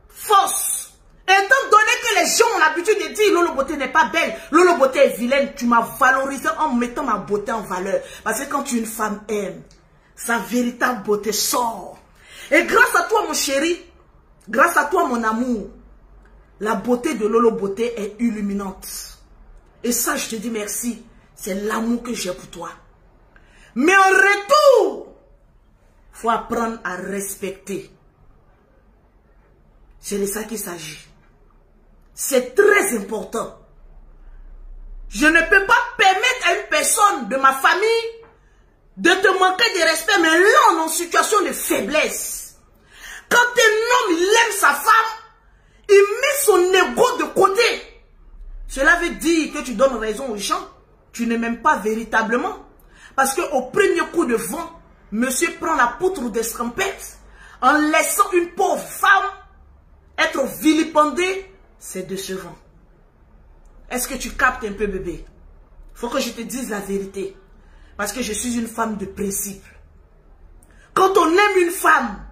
fausse. Étant donné que les gens ont l'habitude de dire Lolo Beauté n'est pas belle, Lolo Beauté est vilaine, tu m'as valorisé en mettant ma beauté en valeur. Parce que quand une femme aime, sa véritable beauté sort. Et grâce à toi mon chéri, grâce à toi mon amour, la beauté de Lolo Beauté est illuminante. Et ça je te dis merci, c'est l'amour que j'ai pour toi. Mais en retour, il faut apprendre à respecter. C'est de ça qu'il s'agit. C'est très important. Je ne peux pas permettre à une personne de ma famille de te manquer de respect, mais là on est en situation de faiblesse. Quand un homme il aime sa femme, il met son ego de côté. Cela veut dire que tu donnes raison aux gens. Tu ne m'aimes pas véritablement. Parce qu'au premier coup de vent, monsieur prend la poutre d'escampette en laissant une pauvre femme être vilipendée. C'est décevant. Est-ce que tu captes un peu, bébé? Il faut que je te dise la vérité. Parce que je suis une femme de principe. Quand on aime une femme,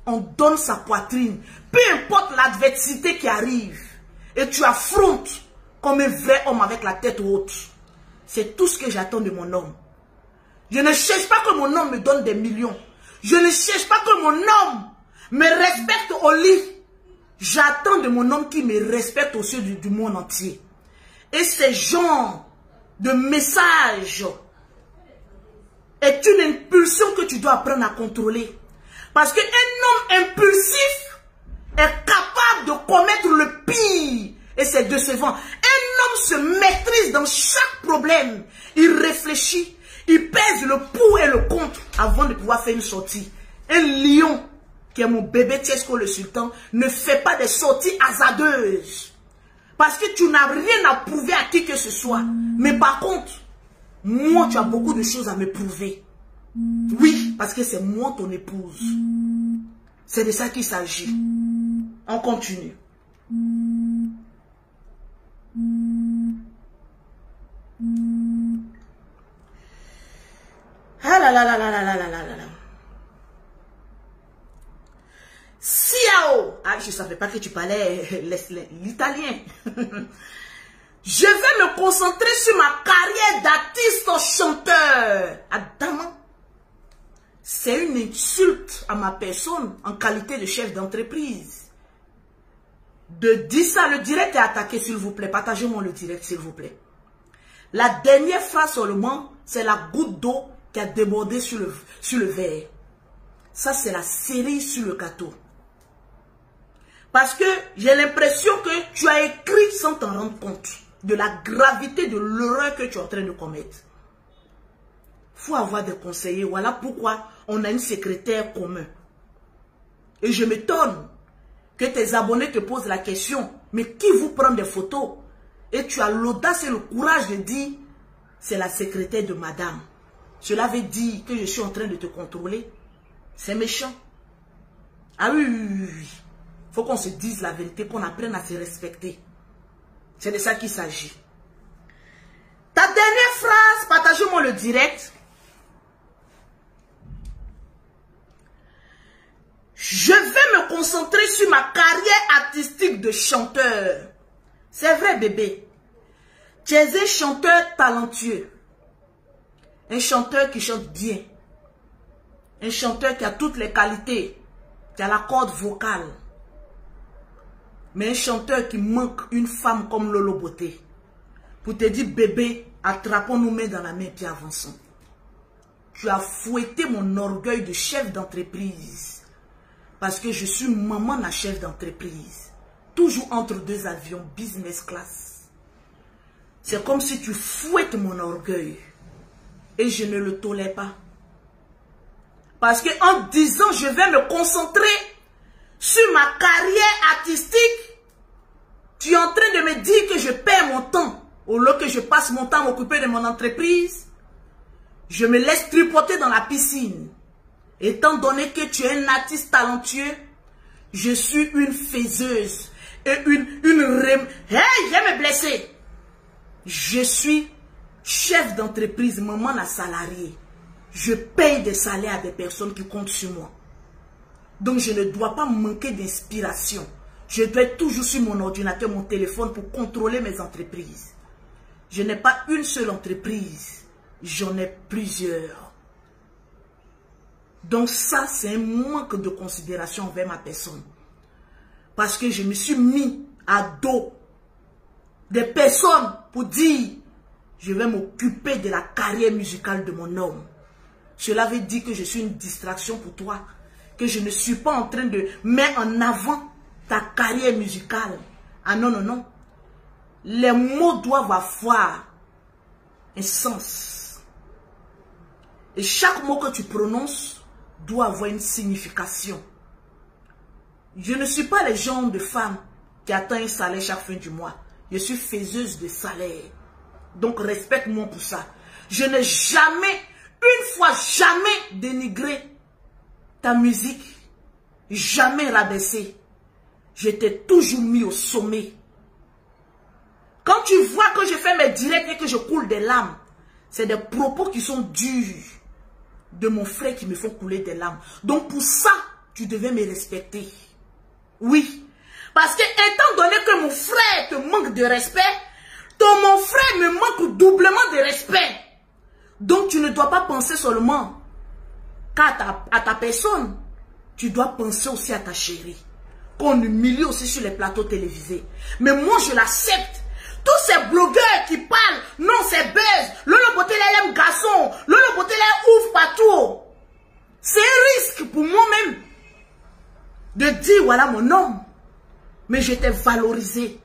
on donne sa poitrine. Peu importe l'adversité qui arrive. Et tu affrontes comme un vrai homme avec la tête haute. C'est tout ce que j'attends de mon homme. Je ne cherche pas que mon homme me donne des millions. Je ne cherche pas que mon homme me respecte au lit. J'attends de mon homme qui me respecte au sein du monde entier. Et ce genre de message est une impulsion que tu dois apprendre à contrôler. Parce qu'un homme impulsif est capable de commettre le pire. Et c'est décevant. Un homme se maîtrise dans chaque problème. Il réfléchit. Il pèse le pour et le contre avant de pouvoir faire une sortie. Un lion, qui est mon bébé Tiesco le sultan, ne fait pas des sorties hasardeuses. Parce que tu n'as rien à prouver à qui que ce soit. Mais par contre, moi, tu as beaucoup de choses à me prouver. Oui, parce que c'est moi ton épouse. C'est de ça qu'il s'agit. On continue. Ah là là là là là là là là là. Ciao. Ah, je ne savais pas que tu parlais l'italien. Je vais me concentrer sur ma carrière d'artiste chanteur. Adama, c'est une insulte à ma personne en qualité de chef d'entreprise. De dire ça, le direct est attaqué, s'il vous plaît. Partagez-moi le direct, s'il vous plaît. La dernière phrase seulement, c'est la goutte d'eau qui a débordé sur le verre. Ça, c'est la cerise sur le gâteau. Parce que j'ai l'impression que tu as écrit sans t'en rendre compte de la gravité de l'erreur que tu es en train de commettre. Il faut avoir des conseillers. Voilà pourquoi on a une secrétaire commune. Et je m'étonne que tes abonnés te posent la question, mais qui vous prend des photos? Et tu as l'audace et le courage de dire, c'est la secrétaire de madame. Cela veut dire que je suis en train de te contrôler. C'est méchant. Ah oui, oui, oui, oui. Il faut qu'on se dise la vérité, qu'on apprenne à se respecter. C'est de ça qu'il s'agit. Ta dernière phrase, partagez-moi le direct. Je vais me concentrer sur ma carrière artistique de chanteur. C'est vrai, bébé. Tu es un chanteur talentueux. Un chanteur qui chante bien. Un chanteur qui a toutes les qualités. Qui a la corde vocale. Mais un chanteur qui manque une femme comme Lolo Beauté. Pour te dire, bébé, attrapons nos mains dans la main puis avançons. Tu as fouetté mon orgueil de chef d'entreprise. Parce que je suis maman la chef d'entreprise. Toujours entre deux avions, business class. C'est comme si tu fouettes mon orgueil. Et je ne le tolère pas. Parce que en disant, je vais me concentrer sur ma carrière artistique, tu es en train de me dire que je perds mon temps. Au lieu que je passe mon temps à m'occuper de mon entreprise, je me laisse tripoter dans la piscine. Étant donné que tu es un artiste talentueux, je suis une faiseuse. Et hey, je vais me blesser. Je suis chef d'entreprise, maman la salariée. Je paye des salaires à des personnes qui comptent sur moi. Donc je ne dois pas manquer d'inspiration. Je dois être toujours sur mon ordinateur, mon téléphone pour contrôler mes entreprises. Je n'ai pas une seule entreprise. J'en ai plusieurs. Donc ça, c'est un manque de considération envers ma personne. Parce que je me suis mis à dos des personnes pour dire, je vais m'occuper de la carrière musicale de mon homme. Cela veut dire que je suis une distraction pour toi. Que je ne suis pas en train de mettre en avant ta carrière musicale. Ah non, non, non. Les mots doivent avoir un sens. Et chaque mot que tu prononces doit avoir une signification. Je ne suis pas le genre de femme qui attend un salaire chaque fin du mois. Je suis faiseuse de salaire. Donc respecte-moi pour ça. Je n'ai jamais, une fois jamais dénigré ta musique. Jamais rabaissé. Je t'ai toujours mis au sommet. Quand tu vois que je fais mes directs et que je coule des larmes, c'est des propos qui sont durs de mon frère qui me font couler des larmes. Donc pour ça, tu devais me respecter. Oui. Parce que étant donné que mon frère te manque de respect, mon frère me manque doublement de respect. Donc tu ne dois pas penser seulement qu'à ta personne. Tu dois penser aussi à ta chérie. Qu'on humilie aussi sur les plateaux télévisés. Mais moi je l'accepte. Tous ces blogueurs qui parlent, non c'est buzz, Lolo Beauté là aime garçon, Lolo Beauté là ouvre partout. C'est un risque pour moi-même de dire voilà mon homme. Mais je t'ai valorisé.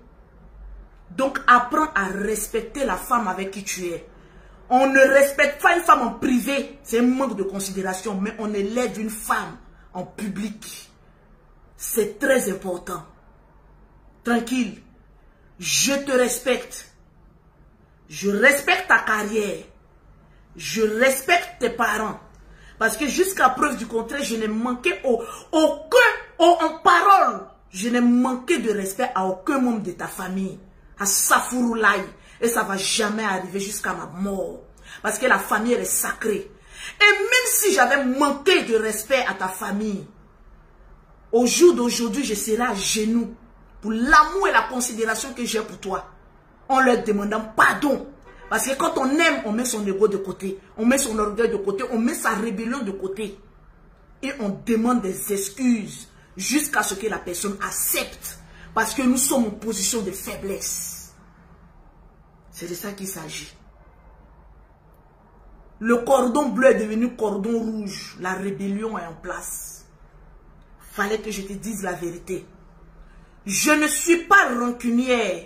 Donc apprends à respecter la femme avec qui tu es. On ne respecte pas une femme en privé, c'est un manque de considération, mais on élève une femme en public. C'est très important. Tranquille. Je te respecte. Je respecte ta carrière. Je respecte tes parents. Parce que jusqu'à preuve du contraire, je n'ai manqué en parole. Je n'ai manqué de respect à aucun membre de ta famille. À Safuroulaye. Et ça ne va jamais arriver jusqu'à ma mort. Parce que la famille elle est sacrée. Et même si j'avais manqué de respect à ta famille, au jour d'aujourd'hui, je serai à genoux pour l'amour et la considération que j'ai pour toi. en leur demandant pardon. Parce que quand on aime, on met son ego de côté, on met son orgueil de côté, on met sa rébellion de côté. Et on demande des excuses jusqu'à ce que la personne accepte. Parce que nous sommes en position de faiblesse. C'est de ça qu'il s'agit. Le cordon bleu est devenu cordon rouge. La rébellion est en place. Fallait que je te dise la vérité. Je ne suis pas rancunière,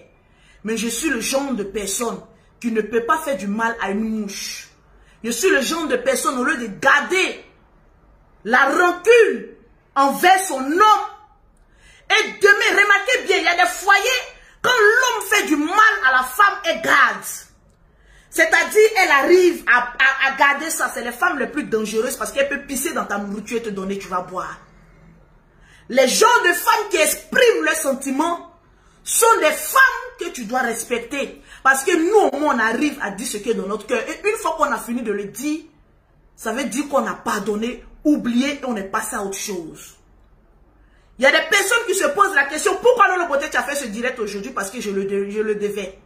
mais je suis le genre de personne qui ne peut pas faire du mal à une mouche. Je suis le genre de personne, au lieu de garder la rancune envers son homme, et demain, remarquez bien, il y a des foyers, quand l'homme fait du mal à la femme, elle garde. C'est-à-dire, elle arrive à garder ça. C'est les femmes les plus dangereuses parce qu'elle peut pisser dans ta nourriture et te donner, tu vas boire. Les genres de femmes qui expriment leurs sentiments sont des femmes que tu dois respecter. Parce que nous, au moins, on arrive à dire ce qui est dans notre cœur. Et une fois qu'on a fini de le dire, ça veut dire qu'on a pardonné, oublié et on est passé à autre chose. Il y a des personnes qui se posent la question, pourquoi dans le côté tu as fait ce direct aujourd'hui? Parce que je le devais.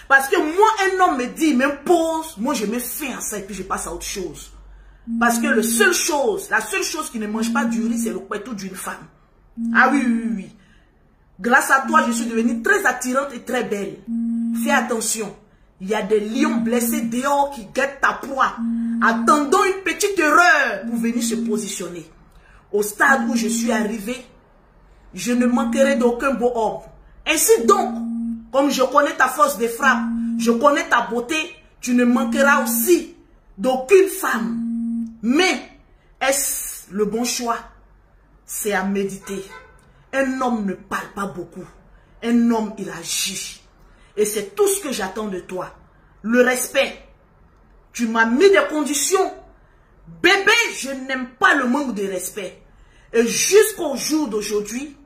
Parce que moi, un homme me dit, m'impose, moi je me fais à ça et puis je passe à autre chose. Parce que la seule chose qui ne mange pas du riz, c'est le couteau d'une femme. Ah oui, oui, oui. Grâce à toi, je suis devenue très attirante et très belle. Fais attention. Il y a des lions blessés dehors qui guettent ta proie, attendant une petite erreur pour venir se positionner. Au stade où je suis arrivée, je ne manquerai d'aucun beau homme. Ainsi donc, comme je connais ta force de frappe, je connais ta beauté, tu ne manqueras aussi d'aucune femme. Mais, est-ce le bon choix? C'est à méditer. Un homme ne parle pas beaucoup. Un homme, il agit. Et c'est tout ce que j'attends de toi. Le respect. Tu m'as mis des conditions. Bébé, je n'aime pas le manque de respect. Et jusqu'au jour d'aujourd'hui,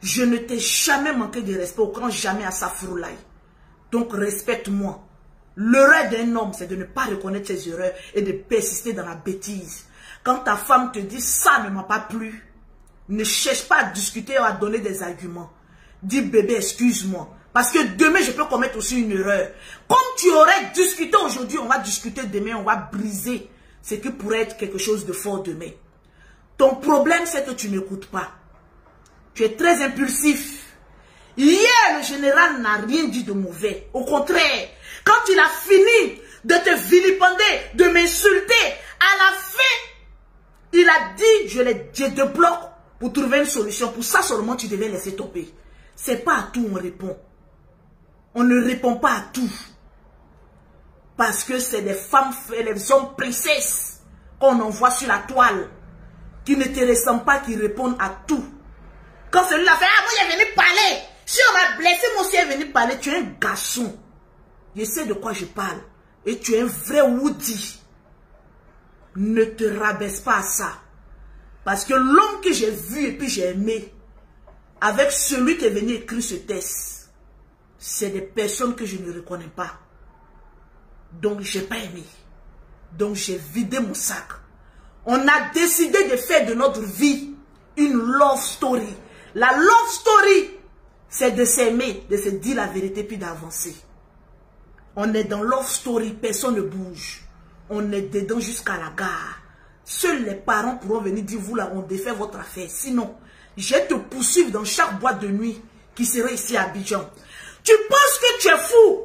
je ne t'ai jamais manqué de respect, au grand jamais à sa froulaille. Donc respecte-moi. L'erreur d'un homme, c'est de ne pas reconnaître ses erreurs et de persister dans la bêtise. Quand ta femme te dit ça ne m'a pas plu, ne cherche pas à discuter ou à donner des arguments. Dis bébé, excuse-moi. Parce que demain, je peux commettre aussi une erreur. Comme tu aurais discuté aujourd'hui, on va discuter demain, on va briser ce qui pourrait être quelque chose de fort demain. Ton problème, c'est que tu n'écoutes pas. Tu es très impulsif. Hier, le général n'a rien dit de mauvais. Au contraire, quand il a fini de te vilipender, de m'insulter, à la fin, il a dit, je te bloque pour trouver une solution. Pour ça seulement, tu devais laisser tomber. C'est pas à tout on répond. On ne répond pas à tout. Parce que c'est des femmes, des hommes princesses qu'on envoie sur la toile, qui ne te ressemblent pas, qui répondent à tout. Quand celui-là fait, ah, moi, il est venu parler. Si on m'a blessé, moi aussi, il est venu parler. Tu es un garçon. Je sais de quoi je parle. Et tu es un vrai Woody. Ne te rabaisse pas à ça. Parce que l'homme que j'ai vu et puis j'ai aimé, avec celui qui est venu écrire ce texte, c'est des personnes que je ne reconnais pas. Donc, je n'ai pas aimé. Donc, j'ai vidé mon sac. On a décidé de faire de notre vie une love story. La love story, c'est de s'aimer, de se dire la vérité puis d'avancer. On est dans love story, personne ne bouge. On est dedans jusqu'à la gare. Seuls les parents pourront venir dire, vous là, on défait votre affaire. Sinon, je vais te poursuivre dans chaque boîte de nuit qui serait ici à Abidjan. Tu penses que tu es fou?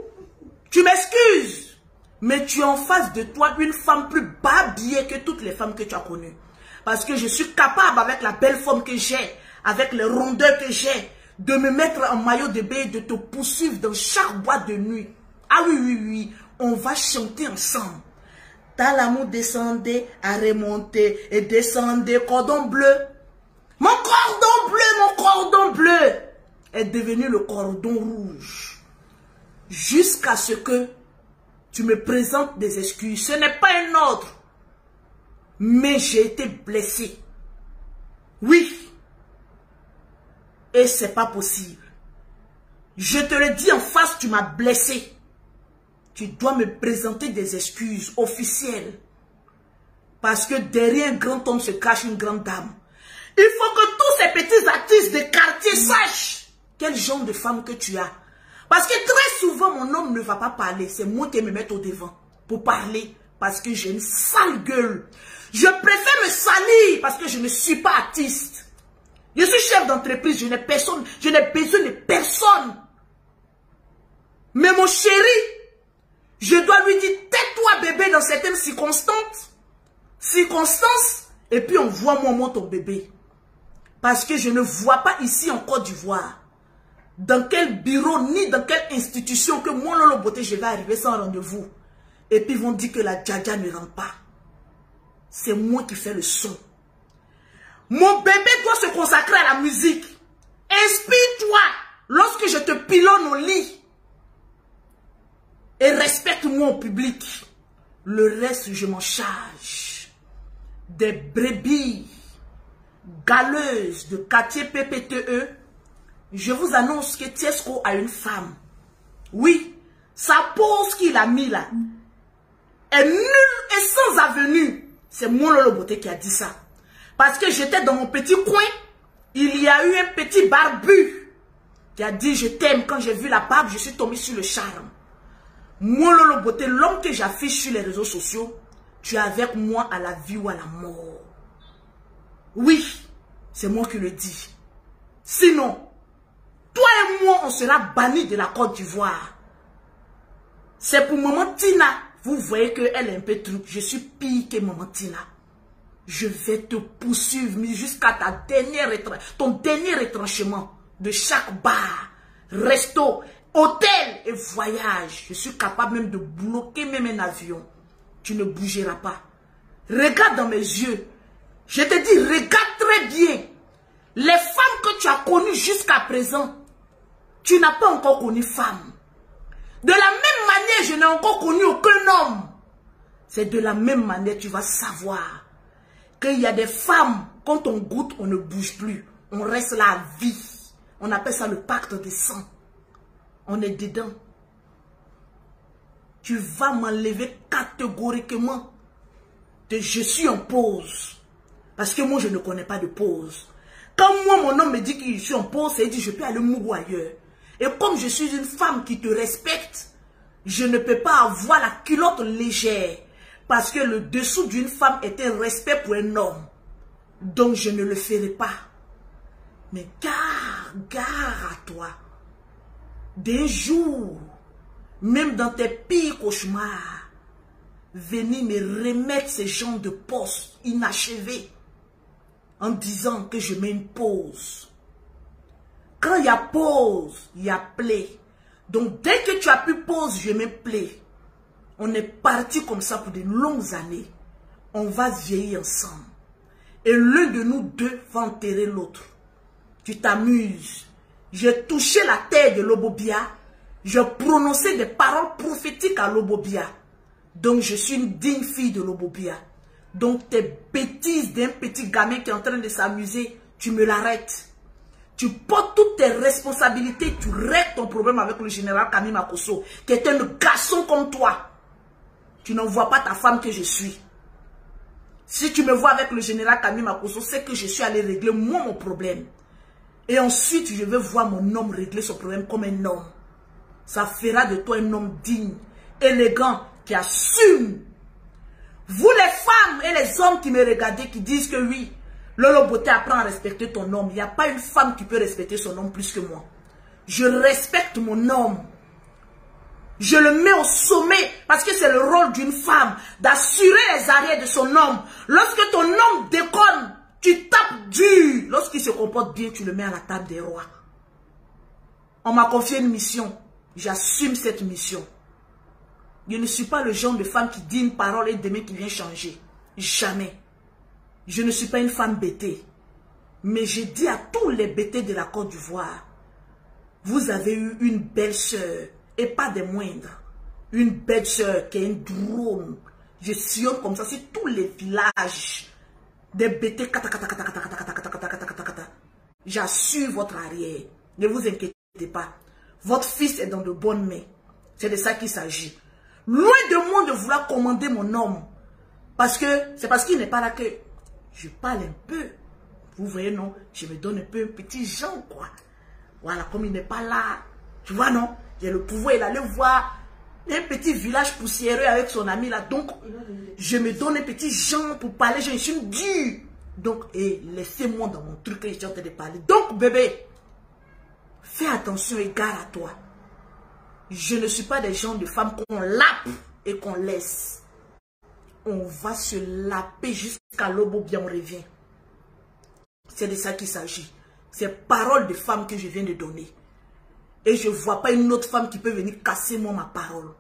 Tu m'excuses. Mais tu as en face de toi une femme plus babillée que toutes les femmes que tu as connues. Parce que je suis capable, avec la belle forme que j'ai, avec les rondeurs que j'ai, de me mettre en maillot de bain et de te poursuivre dans chaque boîte de nuit. Ah oui, oui, oui, on va chanter ensemble. T'as l'amour descendait, à remonter et descendait, cordon bleu. Mon cordon bleu est devenu le cordon rouge. Jusqu'à ce que tu me présentes des excuses. Ce n'est pas un ordre. Mais j'ai été blessé. Oui. Et c'est pas possible. Je te le dis en face, tu m'as blessé. Tu dois me présenter des excuses officielles. Parce que derrière un grand homme se cache une grande dame. Il faut que tous ces petits artistes de quartier sachent quel genre de femme que tu as. Parce que très souvent, devant, mon homme ne va pas parler. C'est moi qui me mets au devant pour parler. Parce que j'ai une sale gueule. Je préfère me salir parce que je ne suis pas artiste. Je suis chef d'entreprise, je n'ai personne, je n'ai besoin de personne. Mais mon chéri, je dois lui dire, tais-toi bébé dans certaines circonstances, et puis envoie-moi ton bébé. Parce que je ne vois pas ici en Côte d'Ivoire, dans quel bureau, ni dans quelle institution que moi, Lolo Beauté, je vais arriver sans rendez-vous. Et puis ils vont dire que la Djadia ne rentre pas. C'est moi qui fais le son. Mon bébé doit se consacrer à la musique. Inspire-toi lorsque je te pilonne au lit. Et respecte-moi au public. Le reste, je m'en charge. Des brebis galeuses de quartier PPTE. Je vous annonce que Tiesco a une femme. Oui, sa pose qu'il a mis là est nulle et sans avenue. C'est mon Lolo Beauté qui a dit ça. Parce que j'étais dans mon petit coin, il y a eu un petit barbu qui a dit je t'aime. Quand j'ai vu la barbe, je suis tombée sur le charme. Mon Lolo Beauté, l'homme que j'affiche sur les réseaux sociaux, tu es avec moi à la vie ou à la mort. Oui, c'est moi qui le dis. Sinon, toi et moi, on sera bannis de la Côte d'Ivoire. C'est pour Maman Tina. Vous voyez qu'elle est un peu truc. Je suis pire que Maman Tina. Je vais te poursuivre jusqu'à ton dernier retranchement de chaque bar, resto, hôtel et voyage. Je suis capable même de bloquer même un avion. Tu ne bougeras pas. Regarde dans mes yeux. Je te dis, regarde très bien. Les femmes que tu as connues jusqu'à présent, tu n'as pas encore connu femme. De la même manière, je n'ai encore connu aucun homme. C'est de la même manière, tu vas savoir qu'il y a des femmes, quand on goûte, on ne bouge plus. On reste là à vie. On appelle ça le pacte des sangs. On est dedans. Tu vas m'enlever catégoriquement de je suis en pause. Parce que moi, je ne connais pas de pause. Quand moi, mon homme me dit que je suis en pause, il dit je peux aller mourir ailleurs. Et comme je suis une femme qui te respecte, je ne peux pas avoir la culotte légère. Parce que le dessous d'une femme est un respect pour un homme. Donc je ne le ferai pas. Mais gare à toi. Des jours, même dans tes pires cauchemars, venir me remettre ces genres de postes inachevés en disant que je mets une pause. Quand il y a pause, il y a play. Donc dès que tu as pu pause, je mets play. On est parti comme ça pour de longues années. On va vieillir ensemble. Et l'un de nous deux va enterrer l'autre. Tu t'amuses. J'ai touché la terre de Lobobia. Je prononçais des paroles prophétiques à Lobobia. Donc je suis une digne fille de Lobobia. Donc tes bêtises d'un petit gamin qui est en train de s'amuser, tu me l'arrêtes. Tu portes toutes tes responsabilités, tu règles ton problème avec le général Kami Makosso, qui est un garçon comme toi. Tu n'en vois pas ta femme que je suis. Si tu me vois avec le général Kami Makosso, c'est que je suis allé régler moi mon problème. Et ensuite, je vais voir mon homme régler son problème comme un homme. Ça fera de toi un homme digne, élégant, qui assume. Vous les femmes et les hommes qui me regardez, qui disent que oui, Lolo Beauté apprend à respecter ton homme. Il n'y a pas une femme qui peut respecter son homme plus que moi. Je respecte mon homme. Je le mets au sommet parce que c'est le rôle d'une femme d'assurer les arrières de son homme. Lorsque ton homme déconne, tu tapes dur. Lorsqu'il se comporte bien, tu le mets à la table des rois. On m'a confié une mission. J'assume cette mission. Je ne suis pas le genre de femme qui dit une parole et demain qui vient changer. Jamais. Je ne suis pas une femme bêtée. Mais je dis à tous les bêtés de la Côte d'Ivoire, vous avez eu une belle sœur, et pas des moindres. Une belle sœur qui est une drôle. Je sillonne comme ça, c'est tous les villages. Des bêtés, j'assure votre arrière. Ne vous inquiétez pas. Votre fils est dans de bonnes mains. C'est de ça qu'il s'agit. Loin de moi de vouloir commander mon homme. Parce que c'est parce qu'il n'est pas là que je parle un peu. Vous voyez, non? Je me donne un peu un petit genre, quoi. Voilà, comme il n'est pas là. Tu vois, non? J'ai le pouvoir, il allait voir un petit village poussiéreux avec son ami là. Donc, je me donne un petit genre pour parler. Je suis dure. Donc, laissez-moi dans mon truc que je suis en train de parler. Donc, bébé, fais attention et garde à toi. Je ne suis pas des gens de femmes qu'on lappe et qu'on laisse. On va se laper jusqu'à l'aube bien on revient. C'est de ça qu'il s'agit. C'est parole de femme que je viens de donner. Et je ne vois pas une autre femme qui peut venir casser moi ma parole.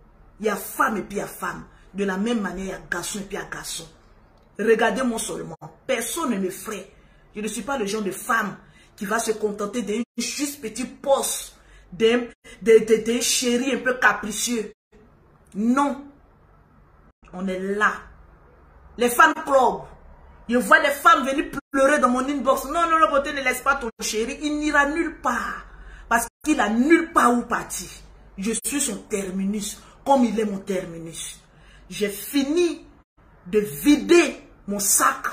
Il y a femme et puis il y a femme. De la même manière, il y a garçon et puis il y a garçon. Regardez-moi seulement. Personne ne me ferait. Je ne suis pas le genre de femme qui va se contenter d'un juste petit poste, d'un chéri un peu capricieux. Non. On est là. Les femmes club. Je vois des femmes venir pleurer dans mon inbox. Non, non, beauté, ne laisse pas ton chéri. Il n'ira nulle part. Parce qu'il a nulle part où partir. Je suis son terminus, comme il est mon terminus. J'ai fini de vider mon sac.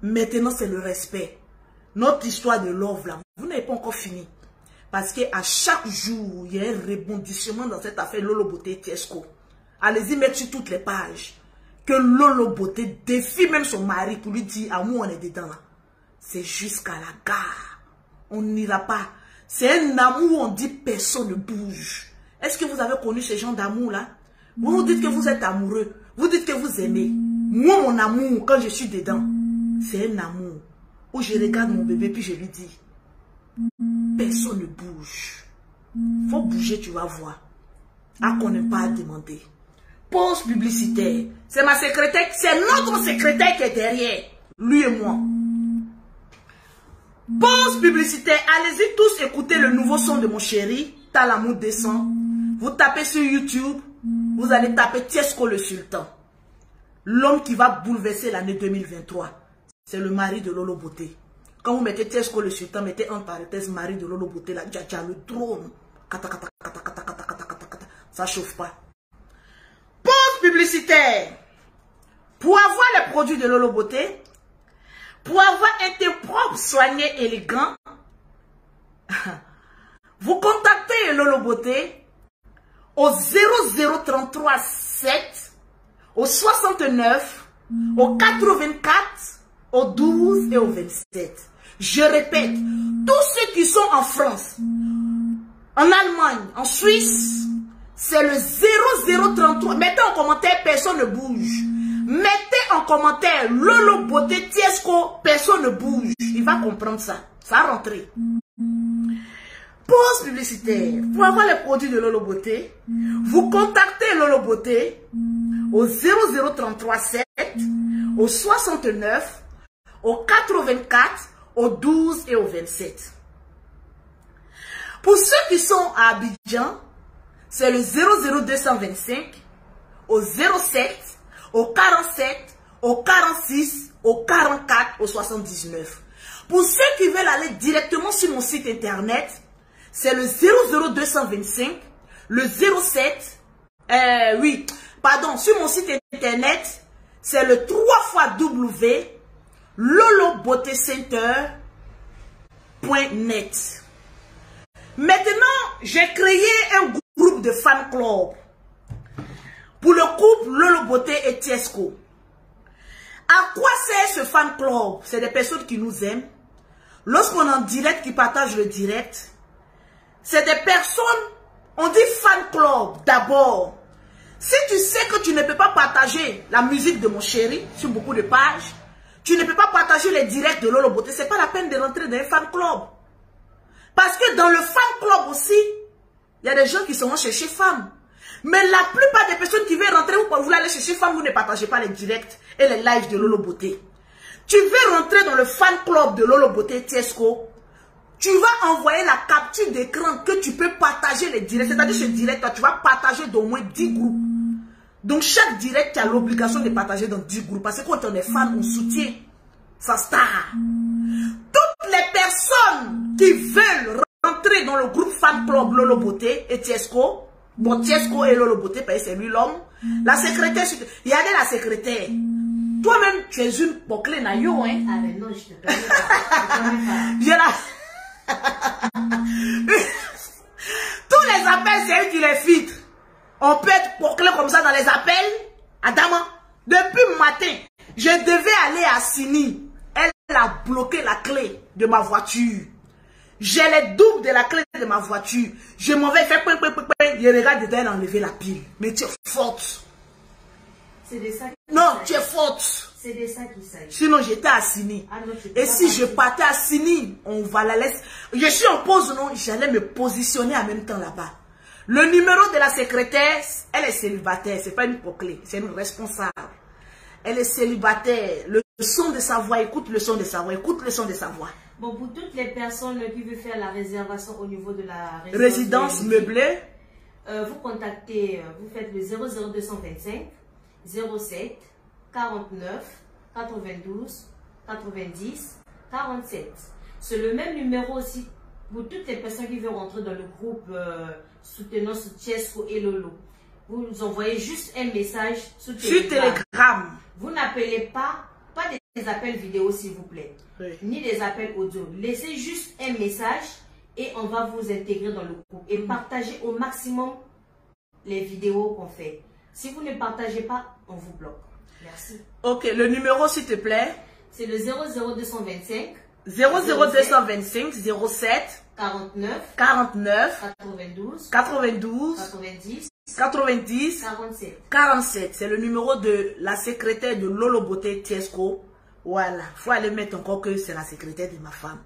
Maintenant, c'est le respect. Notre histoire de love, là, vous n'avez pas encore fini. Parce qu'à chaque jour, il y a un rebondissement dans cette affaire Lolo Beauté Tiesco. Allez-y mettre sur toutes les pages. Que Lolo Beauté défie même son mari pour lui dire, ah, moi, on est dedans là. C'est jusqu'à la gare. On n'ira pas. C'est un amour où on dit personne ne bouge. Est-ce que vous avez connu ce genre d'amour là? Vous vous dites que vous êtes amoureux. Vous dites que vous aimez. Moi, mon amour, quand je suis dedans, c'est un amour où je regarde mon bébé puis je lui dis, personne ne bouge. Faut bouger, tu vas voir. Ah, qu'on n'aime pas à demander. Pause publicitaire. C'est ma secrétaire, c'est notre secrétaire qui est derrière. Lui et moi. Pause publicitaire. Allez-y tous écouter le nouveau son de mon chéri. T'as l'amour descend. Vous tapez sur YouTube. Vous allez taper Tiesco le Sultan. L'homme qui va bouleverser l'année 2023. C'est le mari de Lolo Beauté. Quand vous mettez Tiesco le Sultan, mettez en parenthèse mari de Lolo Beauté. Là, dja, le drone. Ça chauffe pas. Pause publicitaire. Pour avoir les produits de Lolo Beauté, pour avoir un teint propre, soigné, élégant, vous contactez Lolo Beauté au 0033 7, au 69, au 84, au 12 et au 27. Je répète, tous ceux qui sont en France, en Allemagne, en Suisse, c'est le 0033. Mettez en commentaire, personne ne bouge. Mettez en commentaire Lolo Beauté Tiesco, personne ne bouge. Il va comprendre ça. Ça va rentrer. Pause publicitaire. Pour avoir les produits de Lolo Beauté, vous contactez Lolo Beauté au 0033 7, au 69, au 84, au 12 et au 27. Pour ceux qui sont à Abidjan, c'est le 00225, au 07, au 47, au 46, au 44, au 79. Pour ceux qui veulent aller directement sur mon site internet, c'est le 00225, le 07, sur mon site internet, c'est le 3xW, lolobeautécenter.net. Maintenant, j'ai créé un groupe de fan club pour le couple Lolo Beauté et Tiesco. À quoi sert ce fan club? C'est des personnes qui nous aiment. Lorsqu'on est en direct, qui partagent le direct, c'est des personnes, on dit fan club d'abord. Si tu sais que tu ne peux pas partager la musique de mon chéri sur beaucoup de pages, tu ne peux pas partager les directs de Lolo Beauté, c'est pas la peine de rentrer dans un fan club. Parce que dans le fan club aussi, il y a des gens qui sont chercher femmes. Mais la plupart des personnes qui veulent rentrer, vous voulez aller chercher femmes, vous ne partagez pas les directs et les lives de Lolo Beauté. Tu veux rentrer dans le fan club de Lolo Beauté Tiesco, tu vas envoyer la capture d'écran que tu peux partager les directs. C'est-à-dire ce direct, tu vas partager d'au moins 10 groupes. Donc chaque direct, tu as l'obligation de partager dans 10 groupes. Parce que quand on est fan, on soutient sa star. Toutes les personnes qui veulent rentrer dans le groupe fan club Lolo Beauté et Tiesco, bon, Tiesco et Lolo Beauté, parce que c'est lui l'homme. La secrétaire, regardez la secrétaire. Toi-même, tu es une bouclée naïo, hein? Ah, mais non, je te connais pas. Je la... Tous les appels, c'est elle qui les filtre. On peut être bouclé comme ça dans les appels. Adama, depuis matin, je devais aller à Sini. Elle a bloqué la clé de ma voiture. J'ai les doubles de la clé de ma voiture. Je m'en vais faire je regarde dedans, elle a enlevé la pile. Mais tu es forte. C'est de ça. Non, tu es forte. C'est de ça qu'il s'agit. Sinon, j'étais à Sini. Ah non, et si je partais à Sini, on va la laisser. Je suis en pause, non? J'allais me positionner en même temps là-bas. Le numéro de la secrétaire, elle est célibataire. C'est pas une clé, c'est une responsable. Elle est célibataire. Le son de sa voix, écoute le son de sa voix, écoute le son de sa voix. Bon, pour toutes les personnes qui veulent faire la réservation au niveau de la résidence meublée, vous contactez, vous faites le 00225 07 49 92 90 47. C'est le même numéro aussi pour toutes les personnes qui veulent rentrer dans le groupe soutenant sur Tiesco et Lolo. Vous nous envoyez juste un message sur Telegram. Vous n'appelez pas des appels vidéo s'il vous plaît, oui. Ni des appels audio. Laissez juste un message et on va vous intégrer dans le groupe et partagez au maximum les vidéos qu'on fait. Si vous ne partagez pas, on vous bloque. Merci. Ok, le numéro s'il te plaît. C'est le 00225 00225 07 49 92 90 47. C'est le numéro de la secrétaire de Lolo Beauté Tiesco. Voilà, faut aller mettre encore que c'est la secrétaire de ma femme.